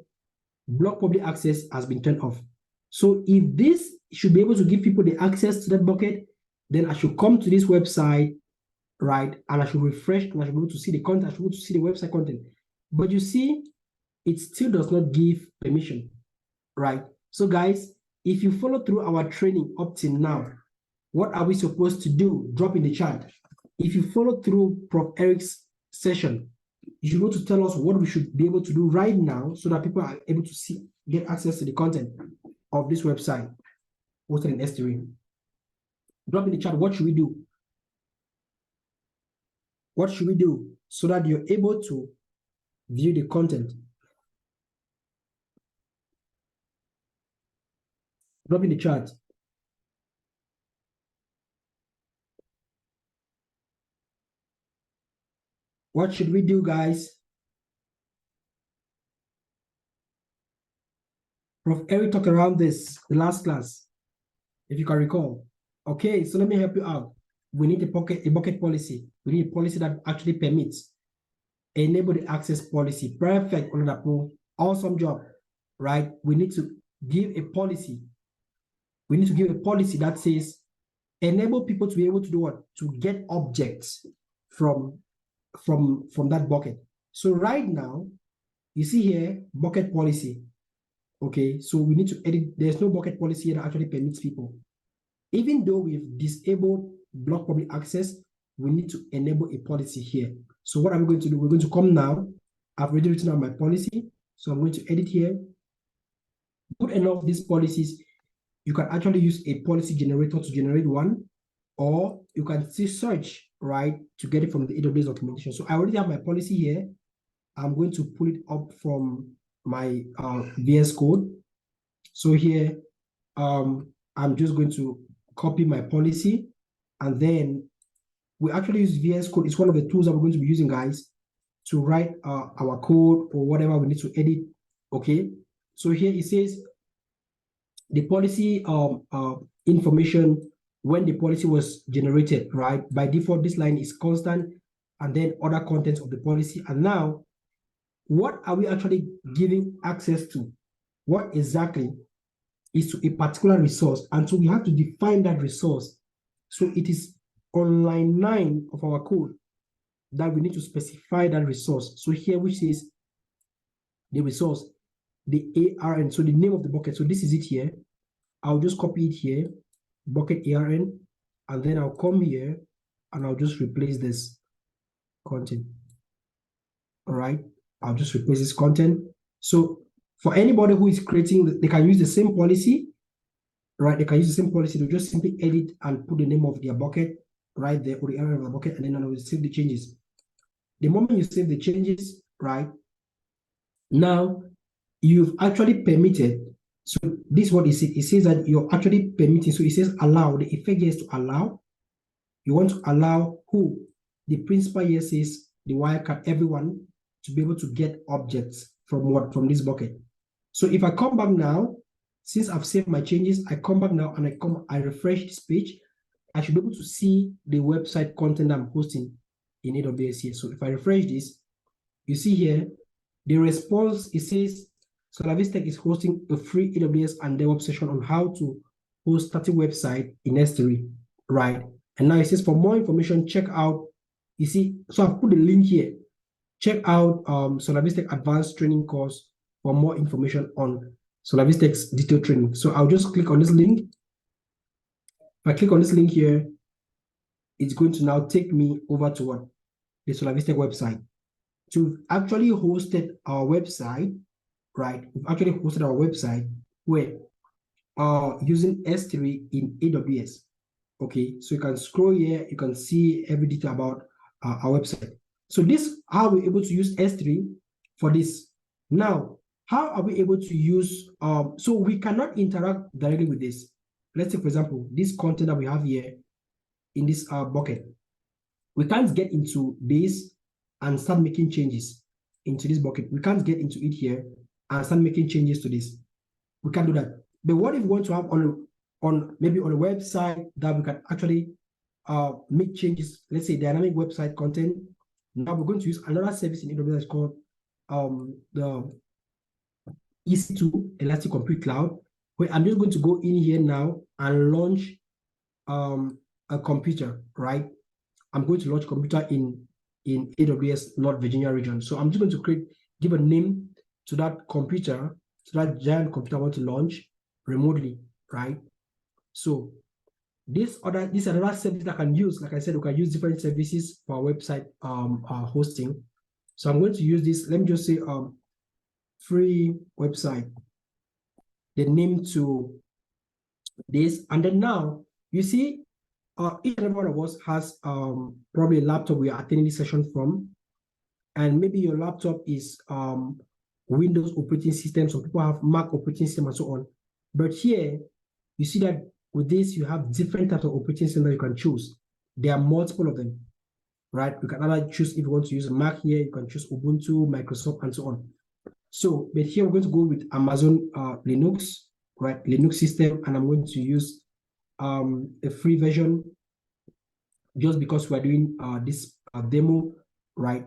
Speaker 1: block public access has been turned off. So if this should be able to give people the access to that bucket, then I should come to this website, right? And I should refresh and I should be able to see the content, I should be able to see the website content. But you see, it still does not give permission, right? So guys, if you follow through our training up till now, what are we supposed to do? Drop in the chat. If you follow through Prof. Eric's session, you should be able to tell us what we should be able to do right now so that people are able to see, get access to the content of this website hosted in S3. Drop in the chat, what should we do? What should we do so that you're able to view the content? Drop in the chat. What should we do, guys? Prof. Eric talked around this the last class, if you can recall. Okay, so let me help you out. We need a bucket policy. We need a policy that actually permits. Enable the access policy. Perfect, Oladapo. Awesome job, right? We need to give a policy. We need to give a policy that says enable people to be able to do what? To get objects from that bucket. So right now, you see here, bucket policy. Okay, so we need to edit. There's no bucket policy here that actually permits people. Even though we've disabled block public access, we need to enable a policy here. So what I'm going to do, we're going to come now. I've already written out my policy. So I'm going to edit here. Good enough, these policies, you can actually use a policy generator to generate one, or you can still search, right, to get it from the AWS documentation. So I already have my policy here. I'm going to pull it up from my VS Code. So here, I'm just going to copy my policy, and then we actually use VS Code. It's one of the tools that we're going to be using, guys, to write our code or whatever we need to edit. Okay, so here it says the policy information when the policy was generated, right? By default, this line is constant, and then other contents of the policy. And now, what are we actually giving access to? What exactly is to a particular resource? And so we have to define that resource. So it is on line 9 of our code that we need to specify that resource. So here, which is the resource, the ARN, so the name of the bucket. So this is it here. I'll just copy it here, bucket ARN, and then I'll come here and I'll just replace this content. All right, I'll just replace this content. So for anybody who is creating, they can use the same policy, right? They can use the same policy to just simply edit and put the name of their bucket right there, or the area of the bucket, and then I will save the changes. The moment you save the changes, right, now you've actually permitted. So this is what it says. It says that you're actually permitting. So it says allow. The effect here is to allow. You want to allow who? The principal here says the wildcard, everyone to be able to get objects from what? From this bucket. So if I come back now, since I've saved my changes, I come back now and I refresh this page. I should be able to see the website content I'm hosting in AWS here. So if I refresh this, you see here, the response, it says Solavise is hosting a free AWS and DevOps session on how to host static website in S3, right? And now it says for more information, check out, you see, so I've put the link here. Check out Solavise advanced training course for more information on Solavise's detailed training. So I'll just click on this link. If I click on this link here, it's going to now take me over to what? The Solavise website. So we've actually hosted our website, right? We've actually hosted our website where using S3 in AWS. Okay, so you can scroll here, you can see every detail about our website. So this, how we're able to use S3 for this. Now, how are we able to use, so we cannot interact directly with this. Let's say, for example, this content that we have here in this bucket. We can't get into this and start making changes into this bucket. We can't get into it here and start making changes to this. We can't do that. But what if we want to have maybe on a website that we can actually make changes, let's say dynamic website content. Now we're going to use another service in AWS called the EC2 Elastic Compute Cloud, where I'm just going to go in here now and launch a computer, right? I'm going to launch a computer in AWS North Virginia region. So I'm just going to give a name to that computer, to that giant computer I want to launch remotely, right? So this another service that I can use. Like I said, we can use different services for our website hosting. So I'm going to use this. Let me just say free website, the name to this, and then now you see each and every one of us has probably a laptop we are attending this session from, and maybe your laptop is Windows operating system. Some people have Mac operating system and so on. But here you see that with this you have different types of operating system that you can choose. There are multiple of them, right? You can either choose, if you want to use a Mac here, you can choose Ubuntu, Microsoft, and so on. So, but here we're going to go with Amazon Linux, right? Linux system, and I'm going to use a free version just because we're doing this demo, right?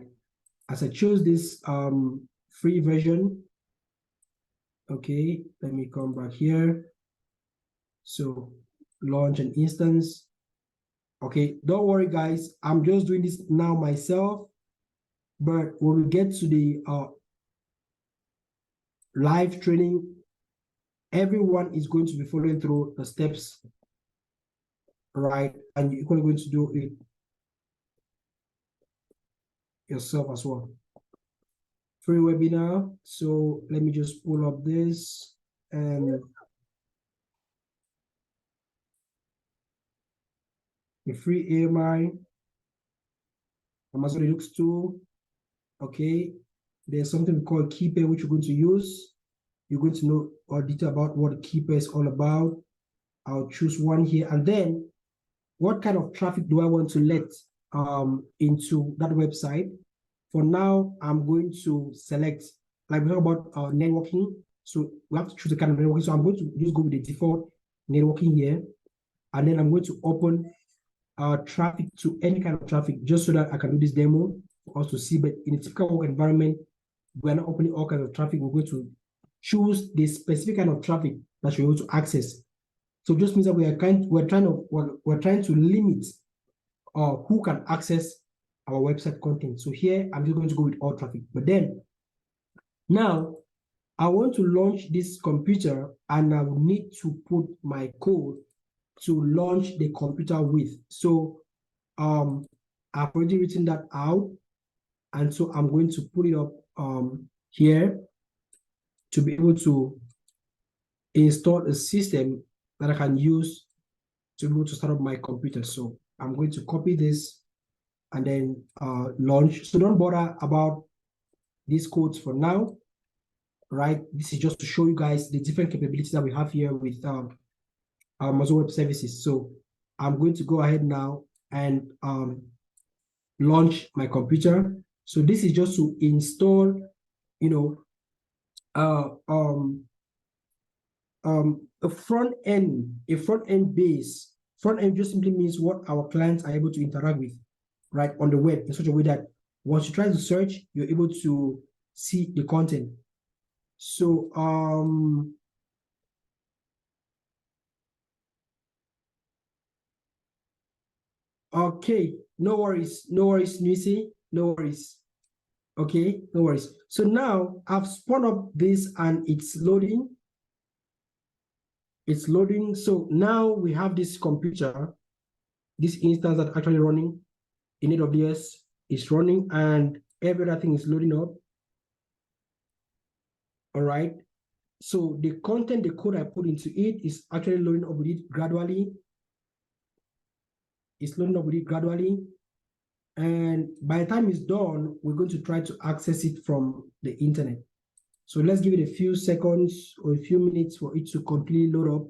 Speaker 1: As I choose this free version, okay, let me come back here. So launch an instance. Okay, don't worry guys, I'm just doing this now myself, but when we get to the live training, everyone is going to be following through the steps, right? And you're going to do it yourself as well. Free webinar. So let me just pull up this and the free AMI, Amazon Linux tool. Okay, there's something called Keeper, which you're going to use. You're going to know all detail about what Keeper is all about. I'll choose one here, and then what kind of traffic do I want to let into that website? For now, I'm going to select, like we talk about networking. So we have to choose the kind of networking. So I'm going to just go with the default networking here, and then I'm going to open traffic to any kind of traffic, just so that I can do this demo also see. But in a typical work environment, we're not opening all kinds of traffic. We're going to choose the specific kind of traffic that you're able to access. So it just means that we're trying to limit who can access our website content. So here I'm just going to go with all traffic. But then now I want to launch this computer, and I will need to put my code to launch the computer with. So I've already written that out, and so I'm going to put it up here to be able to install a system that I can use to be able to start up my computer. So I'm going to copy this and then launch. So don't bother about these codes for now, right? This is just to show you guys the different capabilities that we have here with our Amazon Web Services. So I'm going to go ahead now and launch my computer. So this is just to install, a front end base. Front end just simply means what our clients are able to interact with, right, on the web in such a way that once you try to search, you're able to see the content. So okay, no worries, Nisi, no worries. Okay, no worries. So now I've spun up this and it's loading. It's loading. So now we have this computer, this instance that's actually running in AWS is running, and every other thing is loading up. All right. So the content, the code I put into it is actually loading up with it gradually. It's loading up with it gradually. And by the time it's done, we're going to try to access it from the internet. So let's give it a few seconds or a few minutes for it to completely load up.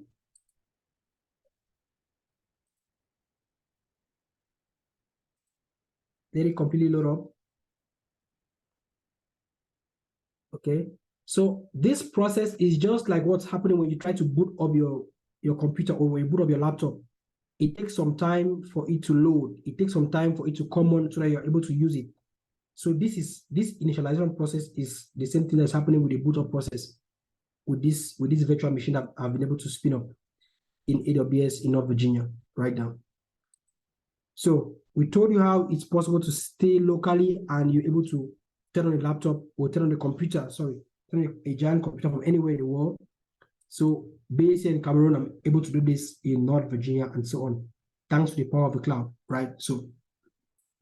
Speaker 1: Let it completely load up. Okay. So this process is just like what's happening when you try to boot up your computer or when you boot up your laptop. It takes some time for it to load. It takes some time for it to come on so that you're able to use it. So this initialization process is the same thing that's happening with the boot up process with this virtual machine that I've been able to spin up in AWS in North Virginia right now. So we told you how it's possible to stay locally and you're able to turn on the laptop or turn on the computer, turn a giant computer from anywhere in the world. So based here in Cameroon, I'm able to do this in North Virginia and so on, thanks to the power of the cloud, right? So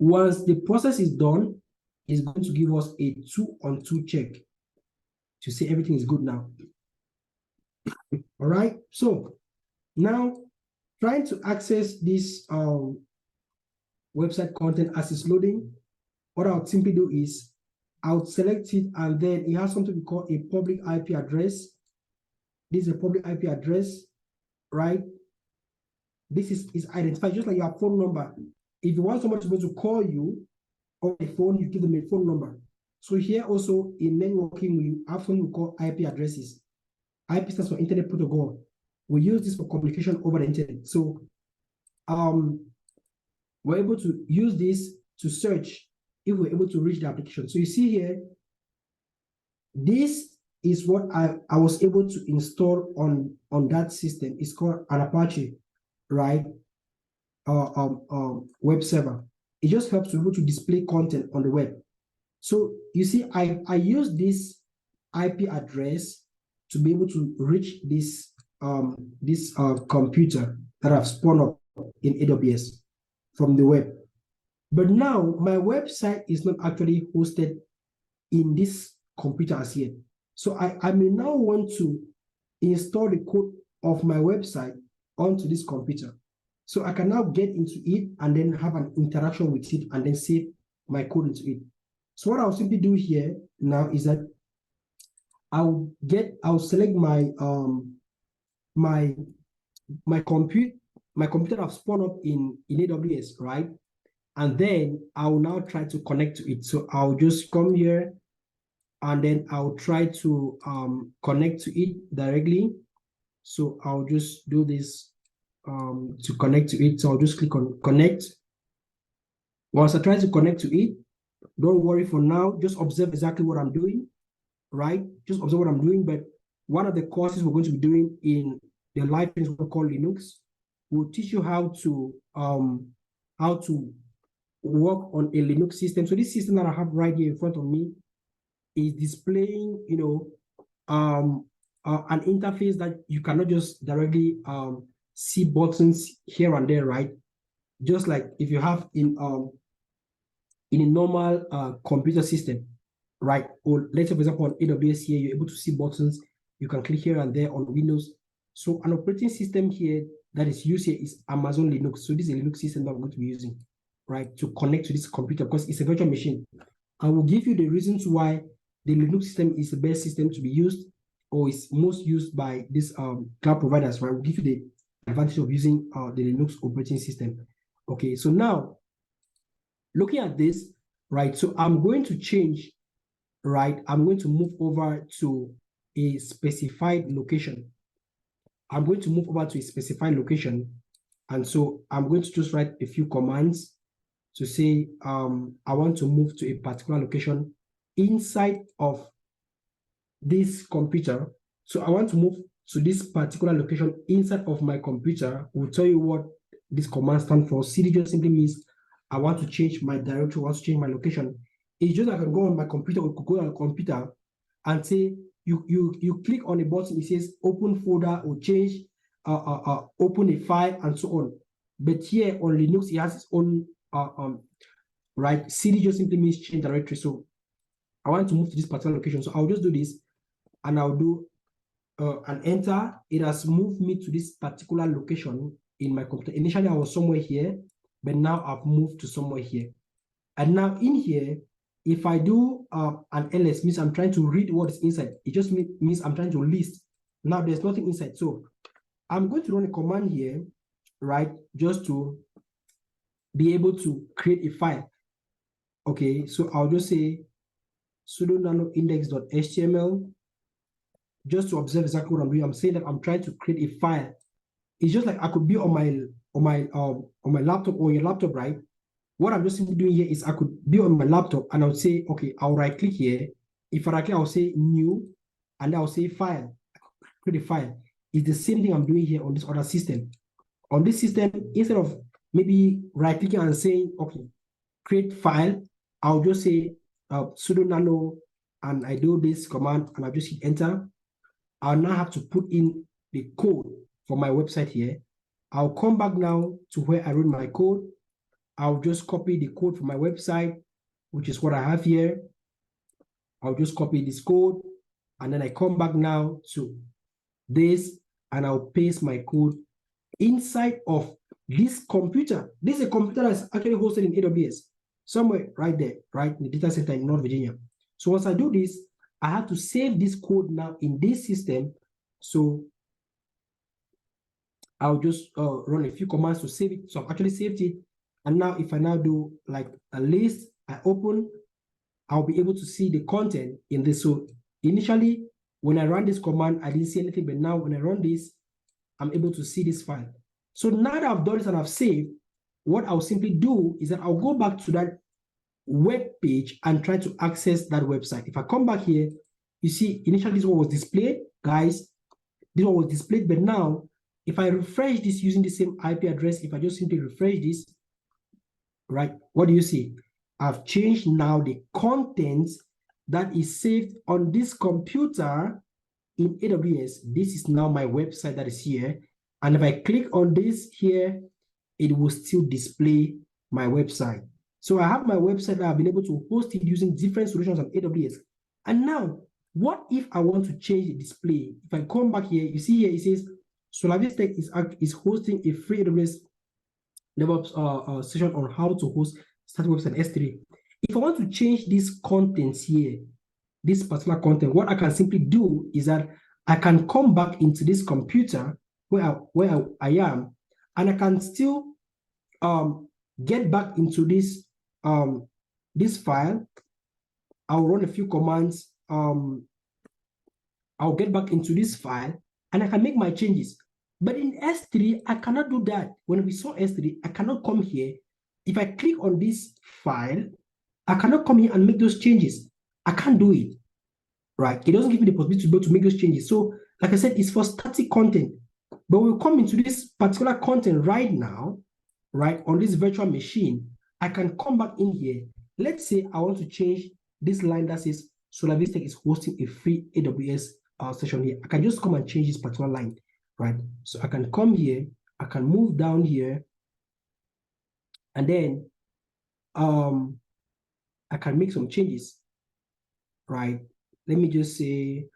Speaker 1: once the process is done, it's going to give us a 2-on-2 check to say everything is good now. All right. So now trying to access this website content as it's loading, what I would simply do is I would select it, and then it has something we call a public IP address. This is a public IP address, right? This is identified just like your phone number. If you want somebody to be able to call you on a phone, you give them a phone number. So here also in networking, we have something we call IP addresses. IP stands for Internet Protocol. We use this for communication over the internet. So we're able to use this to search if we're able to reach the application. So you see here, this is what I was able to install on that system. It's called an Apache, right? Web server. It just helps to be able to display content on the web. So you see, I use this IP address to be able to reach this computer that I've spun up in AWS from the web. But now my website is not actually hosted in this computer as yet. So I may now want to install the code of my website onto this computer. So I can now get into it and then have an interaction with it and then save my code into it. So what I'll simply do here now is that I'll select my my computer I've spun up in AWS, right? And then I'll now try to connect to it. So I'll just come here, and then I'll try to connect to it directly. So I'll just do this to connect to it. So I'll just click on connect. Once I try to connect to it, don't worry for now, just observe exactly what I'm doing, right? Just observe what I'm doing. But one of the courses we're going to be doing in the live is what we call Linux. We'll teach you how to work on a Linux system. So this system that I have right here in front of me is displaying, an interface that you cannot just directly see buttons here and there, right? Just like if you have in a normal computer system, right? Or let's say, for example, on AWS here, you're able to see buttons. You can click here and there on Windows. So an operating system here that is used here is Amazon Linux. So this is a Linux system that I'm going to be using, right, to connect to this computer because it's a virtual machine. I will give you the reasons why the Linux system is the best system to be used or is most used by these cloud providers, right? We'll give you the advantage of using the Linux operating system. Okay, so now looking at this, right, so I'm going to change, right, I'm going to move over to a specified location. I'm going to move over to a specified location. And so I'm going to just write a few commands to say, I want to move to a particular location inside of this computer. So I want to move to this particular location inside of my computer. We'll tell you what this command stands for. CD just simply means I want to change my directory, I want to change my location. It's just I can go on my computer or go on a computer and say, you click on a button, it says open folder or change, open a file and so on. But here on Linux, it has its own, right? CD just simply means change directory. So I want to move to this particular location. So I'll just do this and I'll do an enter. It has moved me to this particular location in my computer. Initially, I was somewhere here, but now I've moved to somewhere here. And now in here, if I do an ls, means I'm trying to read what is inside. It just means I'm trying to list. Now there's nothing inside. So I'm going to run a command here, right, just to be able to create a file. Okay, so I'll just say sudo nano index.html just to observe exactly what I'm doing. I'm saying that I'm trying to create a file. It's just like I could be on my laptop or your laptop, right? What I'm just simply doing here is I could be on my laptop and I would say, okay, I'll right click here. If I right click, I'll say new, and I'll say file, create a file. It's the same thing I'm doing here on this other system. On this system, instead of maybe right clicking and saying, okay, create file, I'll just say sudo nano, and I do this command and I'll just hit enter. I'll now have to put in the code for my website here. I'll come back now to where I wrote my code. I'll just copy the code from my website, which is what I have here. I'll just copy this code, and then I come back now to this, and I'll paste my code inside of this computer. This is a computer that's actually hosted in AWS, somewhere right there, right in the data center in North Virginia. So once I do this, I have to save this code now in this system. So I'll just run a few commands to save it. So I've actually saved it. And now if I now do like a list, I open, I'll be able to see the content in this. So initially, when I run this command, I didn't see anything, but now when I run this, I'm able to see this file. So now that I've done this and I've saved, what I'll simply do is that I'll go back to that web page and try to access that website. If I come back here, you see initially this one was displayed, guys. This one was displayed, but now if I refresh this using the same IP address, if I just simply refresh this, right, what do you see? I've changed now the content that is saved on this computer in AWS. This is now my website that is here. And if I click on this here, it will still display my website. So I have my website that I've been able to host it using different solutions on AWS. And now, what if I want to change the display? If I come back here, you see here, it says Solavise Tech is hosting a free AWS DevOps session on how to host static website S3. If I want to change these contents here, this particular content, what I can simply do is that I can come back into this computer where I am, and I can still get back into this this file. I'll run a few commands I'll get back into this file and I can make my changes. But in S3, I cannot do that. When we saw S3, I cannot come here. If I click on this file, I cannot come here and make those changes. I can't do it, right? It doesn't give me the possibility to be able to make those changes. So, like I said, it's for static content. But we'll come into this particular content right now, right, on this virtual machine. I can come back in here. Let's say I want to change this line that says Solavise is hosting a free AWS session here. I can just come and change this particular line, right? So I can come here, I can move down here, and then I can make some changes, right? Let me just say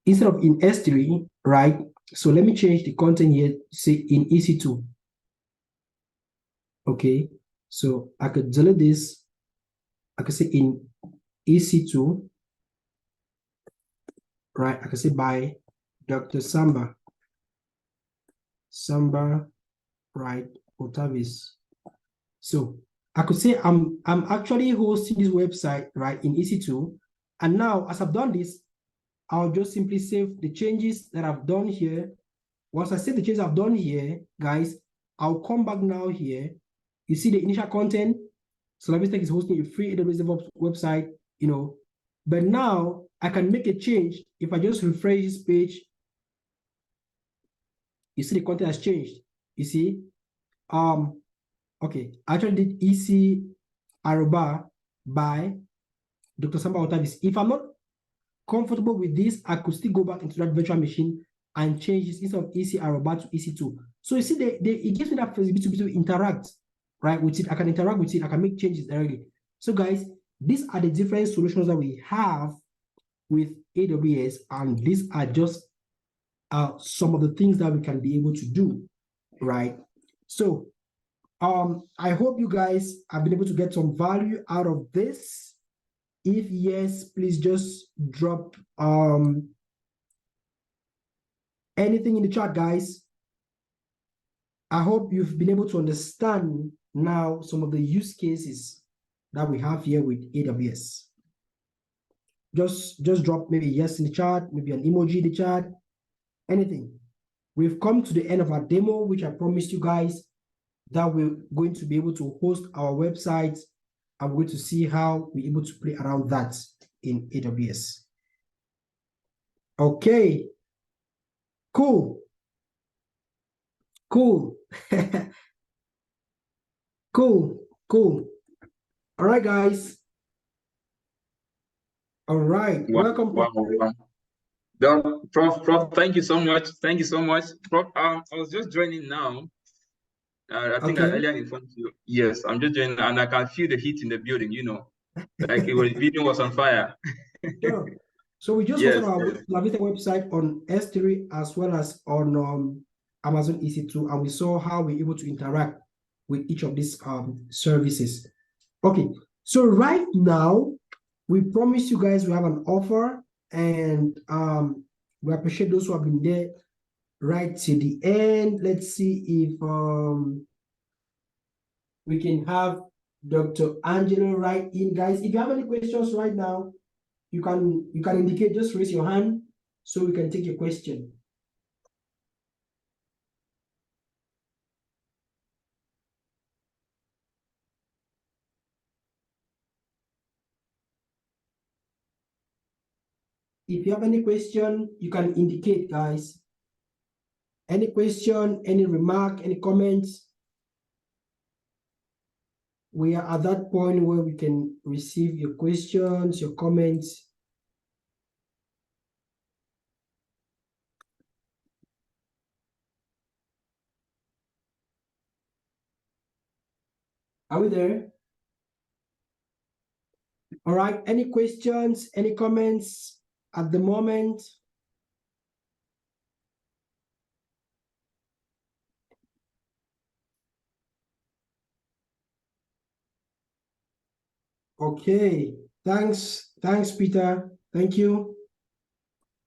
Speaker 1: instead of in S3, right? So let me change the content here, say in EC2. Okay, so I could delete this. I could say in EC2, right? I could say by Dr. Samba, right, Solavise. So I could say I'm actually hosting this website, right, in EC2. And now, as I've done this, I'll just simply save the changes that I've done here. Once I save the changes I've done here, guys, I'll come back now here. You see the initial content. Solavise is hosting a free AWS DevOps website, you know. But now I can make a change. If I just refresh this page, you see the content has changed. You see, okay, I actually did EC Aruba by Dr. Samba Solavise. If I'm not comfortable with this, I could still go back into that virtual machine and change this instead of EC Aruba to EC2. So you see, it gives me that flexibility to interact, right, with it. I can interact with it. I can make changes directly. So guys, these are the different solutions that we have with AWS, and these are just some of the things that we can be able to do, right? So I hope you guys have been able to get some value out of this. If yes, please just drop anything in the chat, guys. I hope you've been able to understand now some of the use cases that we have here with AWS. Just drop maybe yes in the chat, maybe an emoji in the chat, anything. We've come to the end of our demo, which I promised you guys that we're going to be able to host our website. I'm going to see how we're able to play around that in AWS. Okay, cool. Cool. Cool. All right, guys. All right.
Speaker 2: Wow,
Speaker 1: Welcome.
Speaker 2: Wow. Prof, thank you so much. Thank you so much. Prof, I was just joining now. I think I earlier informed you. Yes, I'm just joining, and I can feel the heat in the building, you know. Like the building was on fire.
Speaker 1: Sure. So we just hosted our Solavise website on S3 as well as on Amazon EC2, and we saw how we're able to interact with each of these services. Okay, so right now, we promise you guys we have an offer, and we appreciate those who have been there right to the end. Let's see if we can have Dr. Angelo right in, guys. If you have any questions right now, you can indicate, just raise your hand so we can take your question. If you have any question, you can indicate, guys. Any question, any remark, any comments? We are at that point where we can receive your questions, your comments. Are we there? All right, any questions, any comments at the moment? Okay, thanks, Peter. Thank you.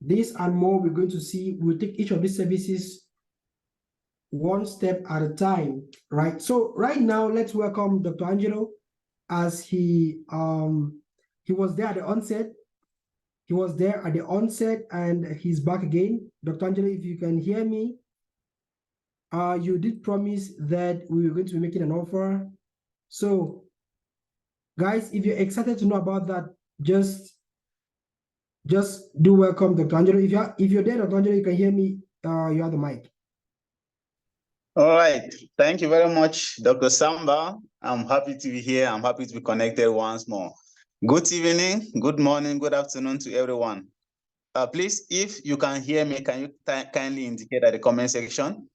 Speaker 1: This and more we're going to see. We'll take each of these services one step at a time, right? So right now, let's welcome Dr. Angelo. as he was there at the onset. He was there at the onset and he's back again. Dr. Angelo, if you can hear me, you did promise that we were going to be making an offer. So, guys, if you're excited to know about that, just do welcome Dr. Angelo. If you're there, Dr. Angelo, you can hear me. You have the mic.
Speaker 3: All right. Thank you very much, Dr. Samba. I'm happy to be here. I'm happy to be connected once more. Good evening, good morning, good afternoon to everyone. Please, if you can hear me, can you kindly indicate at the comment section?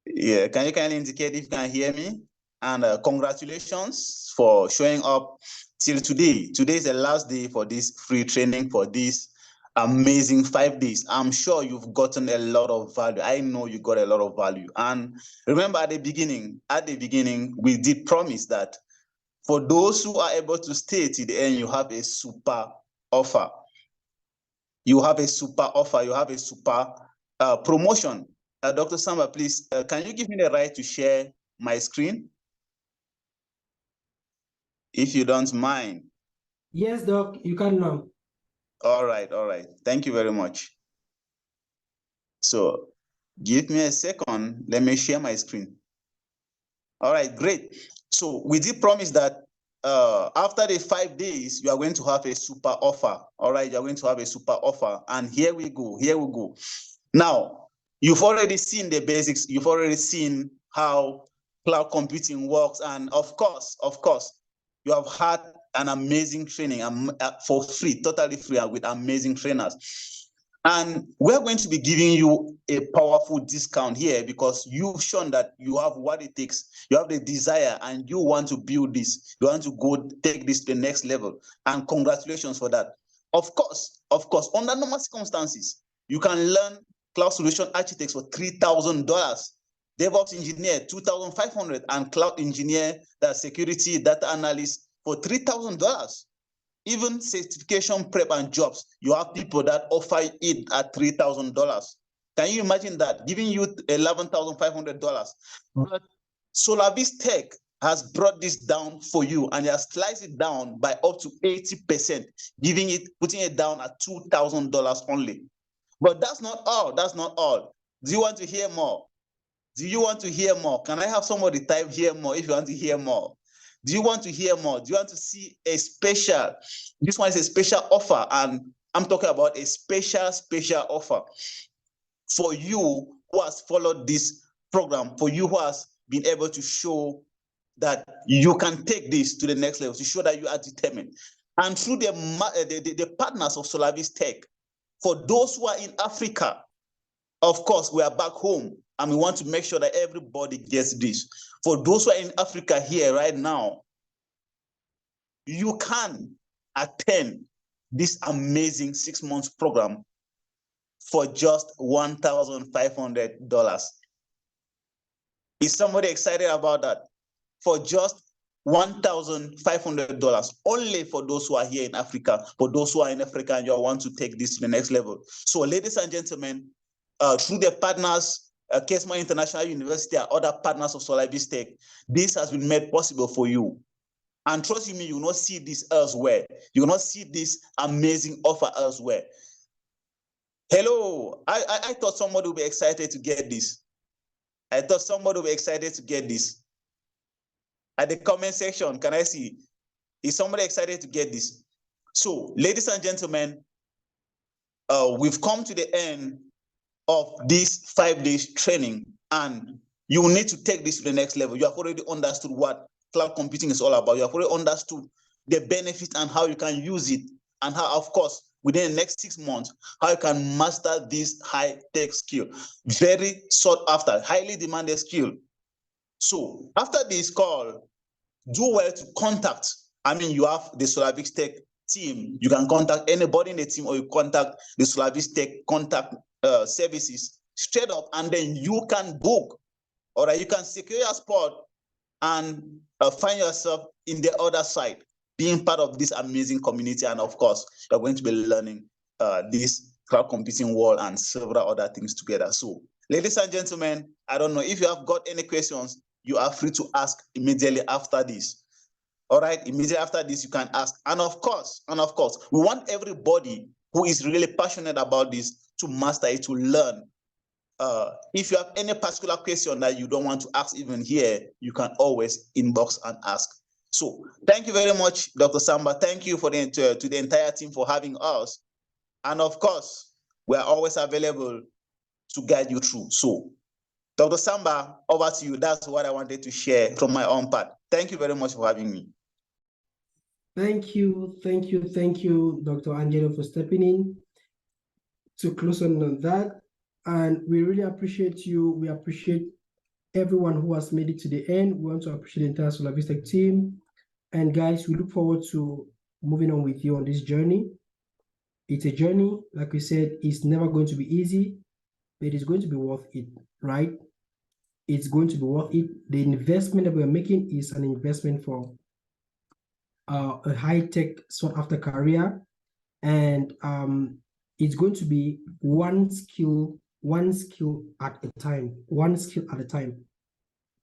Speaker 3: Yeah, can you kindly indicate if you can hear me? And congratulations for showing up till today. Today is the last day for this free training for this amazing 5 days. I'm sure you've gotten a lot of value. I know you got a lot of value. And remember at the beginning, we did promise that for those who are able to stay till the end, you have a super offer. You have a super offer. You have a super promotion. Dr. Samba, please, can you give me the right to share my screen? If you don't mind.
Speaker 1: Yes, Doc, you can now.
Speaker 3: All right. Thank you very much. So give me a second. Let me share my screen. All right, great. So we did promise that after the 5 days, you are going to have a super offer. All right, you're going to have a super offer. And here we go. Now, you've already seen the basics. You've already seen how cloud computing works. And of course, you have had an amazing training for free, totally free, and with amazing trainers. And we're going to be giving you a powerful discount here because you've shown that you have what it takes. You have the desire and you want to build this. You want to go take this to the next level. And congratulations for that. Of course, under normal circumstances, you can learn cloud solution architects for $3,000, DevOps engineer $2,500, and cloud engineer, that security data analyst for $3,000. Even certification prep and jobs, you have people that offer it at $3,000. Can you imagine that? Giving you $11,500. But Solavise Tech has brought this down for you and it has sliced it down by up to 80%, putting it down at $2,000 only. But that's not all. Do you want to hear more? Can I have somebody type hear more if you want to hear more? Do you want to hear more? Do you want to see a special? This one is a special offer, and I'm talking about a special offer for you who has followed this program, for you who has been able to show that you can take this to the next level, to show that you are determined. And through the partners of Solavise Tech, for those who are in Africa, of course, we are back home, and we want to make sure that everybody gets this. For those who are in Africa here right now, you can attend this amazing 6 months program for just $1,500. Is somebody excited about that? For just $1,500, only for those who are here in Africa, for those who are in Africa and you want to take this to the next level. So ladies and gentlemen, through the partners, Kesma International University and other partners of Solavise Tech, this has been made possible for you. And trust me, you will not see this elsewhere. You will not see this amazing offer elsewhere. Hello, I thought somebody would be excited to get this. At the comment section, can I see? Is somebody excited to get this? So, ladies and gentlemen, we've come to the end of this 5 days training, and you will need to take this to the next level. You have already understood what cloud computing is all about. You have already understood the benefits and how you can use it, and how, of course, within the next 6 months, how you can master this high-tech skill. Very sought after, highly demanded skill. So after this call, do well to contact. You have the Solavise Tech team. You can contact anybody in the team, or you contact the Solavise Tech contact services straight up, and then you can book, or you can secure your spot and find yourself in the other side, being part of this amazing community. And of course, you're going to be learning this cloud computing world and several other things together. So, ladies and gentlemen, I don't know if you have got any questions. you are free to ask immediately after this. All right, immediately after this, you can ask. And of course, we want everybody who is really passionate about this to master it, to learn. If you have any particular question that you don't want to ask even here, you can always inbox and ask. So thank you very much, Dr. Samba. Thank you for to the entire team for having us. And of course, we are always available to guide you through. So Dr. Samba, over to you. That's what I wanted to share from my own part. Thank you very much for having me.
Speaker 1: Thank you, Dr. Angelo, for stepping in to close on that. And we really appreciate you. We appreciate everyone who has made it to the end. We want to appreciate the entire Solavise team. And guys, we look forward to moving on with you on this journey. It's a journey, like we said, it's never going to be easy, but it's going to be worth it, right? It's going to be worth it. The investment that we're making is an investment for a high-tech sought-after career, and it's going to be one skill at a time,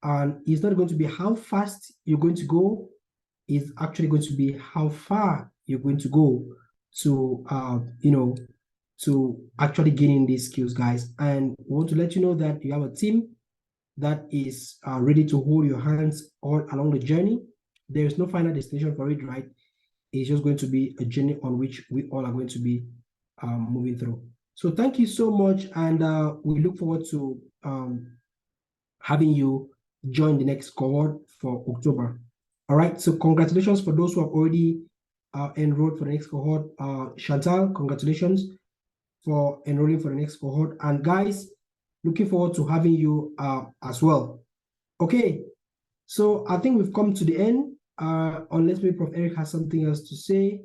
Speaker 1: and it's not going to be how fast you're going to go, it's actually going to be how far you're going to go to to actually gaining these skills, guys. And we want to let you know that you have a team that is ready to hold your hands all along the journey. There is no final destination for it, right? It's just going to be a journey on which we all are going to be moving through. So thank you so much, and we look forward to having you join the next cohort for October. All right, so congratulations for those who have already enrolled for the next cohort. Chantal, congratulations for enrolling for the next cohort. And guys, looking forward to having you as well. Okay, so I think we've come to the end. Unless maybe Prof. Eric has something else to say,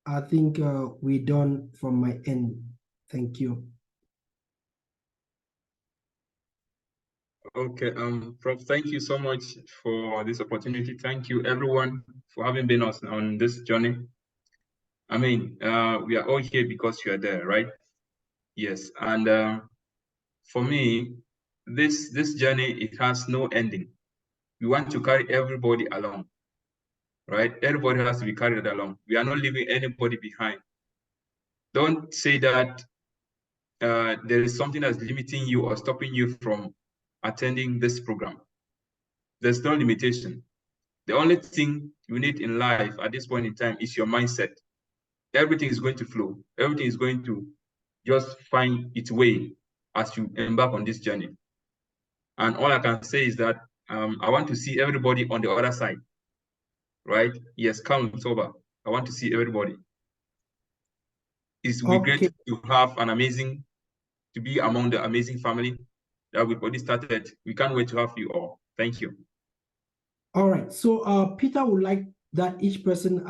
Speaker 1: I think we're done from my end. Thank you.
Speaker 2: Okay, Prof, thank you so much for this opportunity. Thank you everyone for having been on this journey. I mean, we are all here because you are there, right? Yes, and for me, this journey, it has no ending. We want to carry everybody along, right? Everybody has to be carried along. We are not leaving anybody behind. Don't say that there is something that's limiting you or stopping you from attending this program. There's no limitation. The only thing you need in life at this point in time is your mindset. Everything is going to flow. Everything is going to just find its way as you embark on this journey. And all I can say is that I want to see everybody on the other side, right? Yes, count it's over. I want to see everybody. It's great to have to be among the amazing family that we've already started. We can't wait to have you all. Thank you.
Speaker 1: All right, so Peter would like that each person,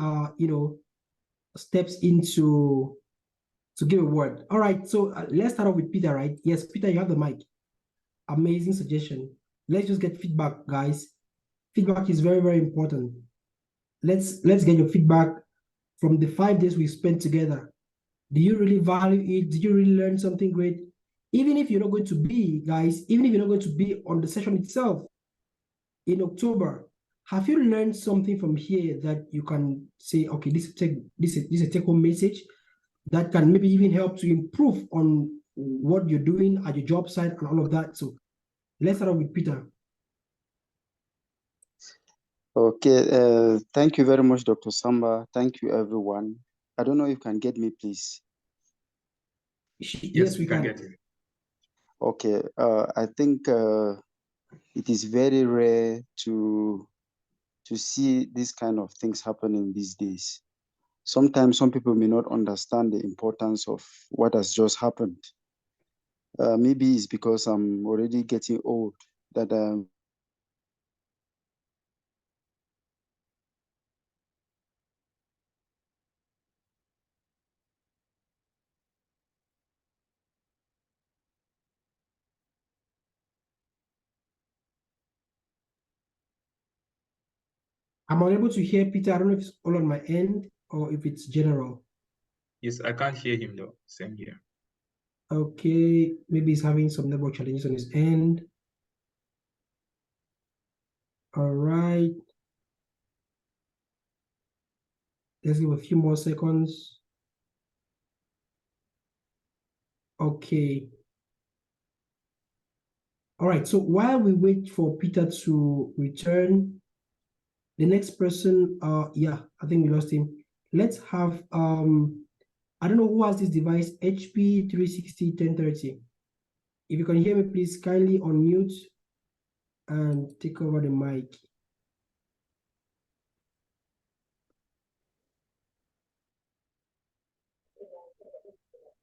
Speaker 1: steps into to give a word. All right, so let's start off with Peter, right? Yes, Peter, you have the mic. Amazing suggestion. Let's just get feedback, guys. Feedback is very, very important. Let's get your feedback from the 5 days we spent together. Do you really value it? Did you really learn something great? Even if you're not going to be, guys, even if you're not going to be on the session itself in October, have you learned something from here that you can say, okay, this is a take-home message that can maybe even help to improve on what you're doing at your job site and all of that? So let's start off with Peter.
Speaker 4: Okay, thank you very much, Dr. Samba. Thank you, everyone. I don't know if you can get me, please.
Speaker 1: Yes, we can
Speaker 2: get you.
Speaker 4: Okay, I think it is very rare to see these kind of things happening these days. Sometimes some people may not understand the importance of what has just happened. Maybe it's because I'm already getting old that
Speaker 1: I'm unable to hear Peter. I don't know if it's all on my end or if it's general.
Speaker 2: Yes, I can't hear him though. Same here.
Speaker 1: Okay, maybe he's having some network challenges on his end. All right. Let's give a few more seconds. Okay. All right, so while we wait for Peter to return, the next person, yeah, I think we lost him. Let's have, I don't know who has this device, HP 360 1030. If you can hear me, please kindly unmute and take over the mic.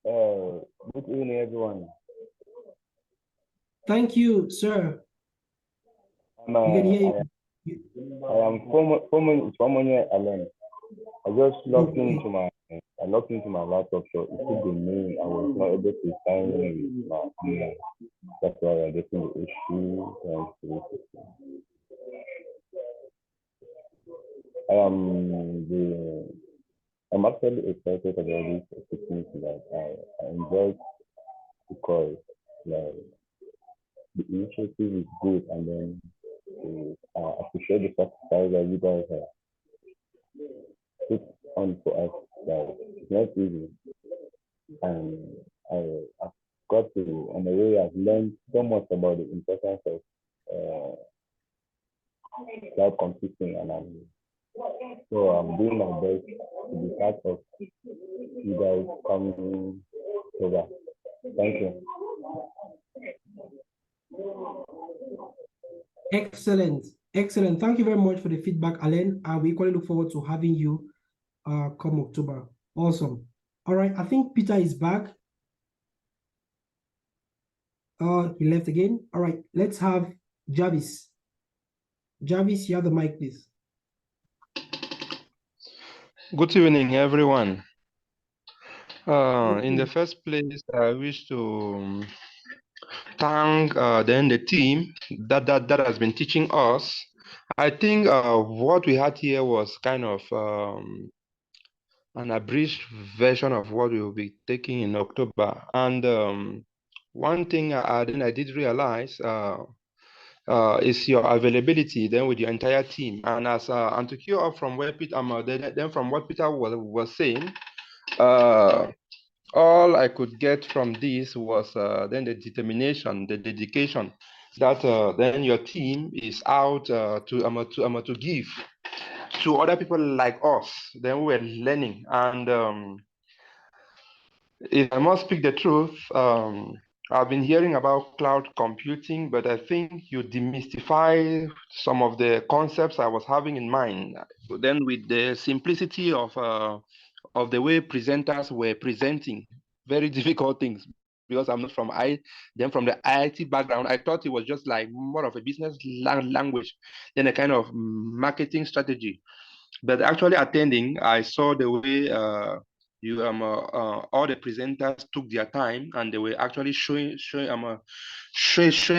Speaker 5: Good evening, everyone.
Speaker 1: Thank you, sir.
Speaker 5: We
Speaker 1: can hear
Speaker 5: you. I am formerly alone. I just logged into my laptop, so it could be me. I was not able to sign in with my email. That's why I'm getting the issue. I'm actually excited about this opportunity. Like I enjoyed because like the initiative is good, and then I appreciate the sacrifice that you guys have put on for us. Like it's not easy, and I've got to, on the way, I've learned so much about the importance of cloud computing, and I'm doing my best to be part of you guys coming over. Thank you.
Speaker 1: Excellent, excellent. Thank you very much for the feedback, Alan. We equally look forward to having you come October. Awesome. All right, I think Peter is back. He left again. All right, let's have Jarvis. Jarvis, you have the mic, please.
Speaker 6: Good evening, everyone. In the first place, I wish to thank then the team that has been teaching us. I think what we had here was kind of an abridged version of what we will be taking in October. And one thing I did realize is your availability then with your entire team. And as and to queue up from where Peter then from what Peter was saying, all I could get from this was then the determination, the dedication that then your team is out to give to other people like us. Then we're learning, and if I must speak the truth, I've been hearing about cloud computing, but I think you demystify some of the concepts I was having in mind. Then with the simplicity of the way presenters were presenting very difficult things, because I'm not from from the IT background. I thought it was just like more of a business language than a kind of marketing strategy. But actually attending, I saw the way all the presenters took their time, and they were actually showing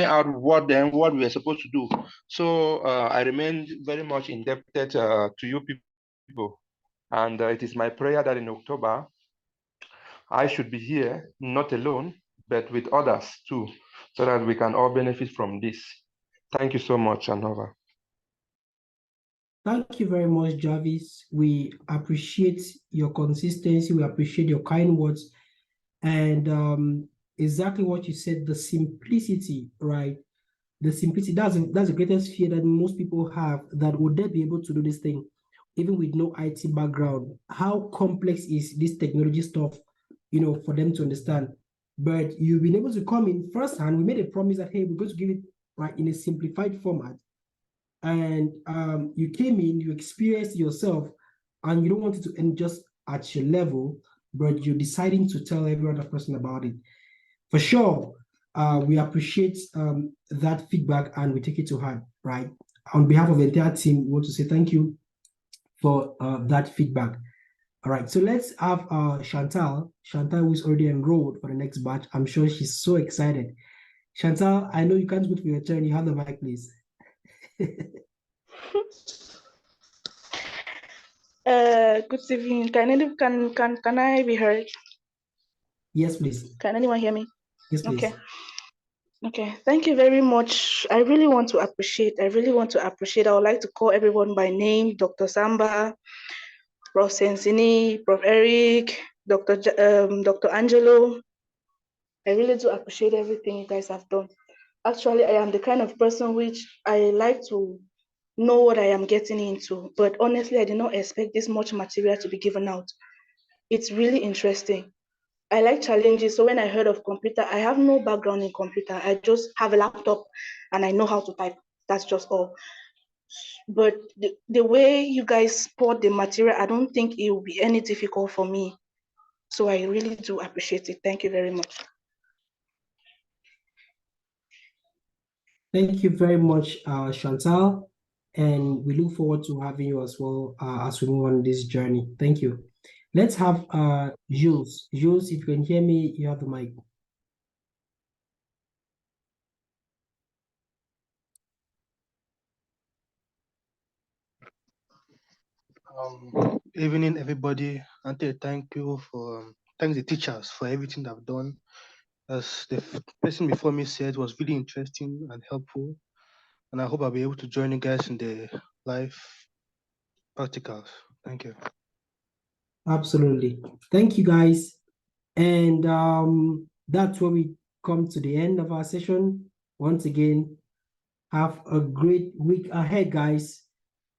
Speaker 6: out what we were supposed to do. So I remain very much indebted to you people. And it is my prayer that in October, I should be here, not alone, but with others too, so that we can all benefit from this. Thank you so much, and over.
Speaker 1: Thank you very much, Jarvis. We appreciate your consistency. We appreciate your kind words. And exactly what you said, the simplicity, right? The simplicity, that's the greatest fear that most people have, that would they be able to do this thing, even with no IT background? How complex is this technology stuff, for them to understand? But you've been able to come in firsthand. We made a promise that, hey, we're going to give it right in a simplified format. And you came in, you experienced yourself, and you don't want it to end just at your level, but you're deciding to tell every other person about it. For sure, we appreciate that feedback, and we take it to heart, right? On behalf of the entire team, we want to say thank you for that feedback. All right, so let's have Chantal, who is already enrolled for the next batch. I'm sure she's so excited. Chantal, I know you can't wait for your turn. You have the mic, please.
Speaker 7: Good evening. Can I be heard?
Speaker 1: Yes, please.
Speaker 7: Can anyone hear me?
Speaker 1: Yes, please.
Speaker 7: Okay. Okay, thank you very much. I really want to appreciate. I would like to call everyone by name: Dr. Samba, Prof. Sensini, Prof. Eric, Dr. Angelo. I really do appreciate everything you guys have done. Actually, I am the kind of person which I like to know what I am getting into, but honestly, I did not expect this much material to be given out. It's really interesting. I like challenges, so when I heard of computer, I have no background in computer. I just have a laptop and I know how to type. That's just all. But the way you guys poured the material, I don't think it will be any difficult for me. So I really do appreciate it. Thank you very much.
Speaker 1: Thank you very much, Chantal. And we look forward to having you as well as we move on this journey. Thank you. Let's have Jules. Jules, if you can hear me, you have the mic.
Speaker 8: Evening, everybody. Ante, thank you for thanks the teachers for everything they've done. As the person before me said, it was really interesting and helpful. And I hope I'll be able to join you guys in the live practicals. Thank you.
Speaker 1: Absolutely. Thank you, guys. And that's where we come to the end of our session. Once again, have a great week ahead, guys.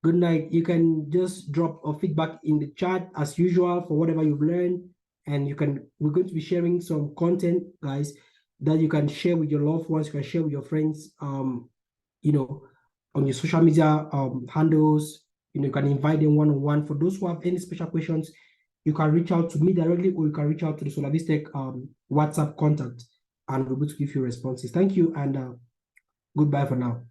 Speaker 1: Good night. You can just drop a feedback in the chat as usual for whatever you've learned. And we're going to be sharing some content, guys, that you can share with your loved ones, you can share with your friends, you know, on your social media handles. You can invite them one-on-one. For those who have any special questions, you can reach out to me directly, or you can reach out to the Solavise Tech WhatsApp contact, and we'll be able to give you responses. Thank you, and goodbye for now.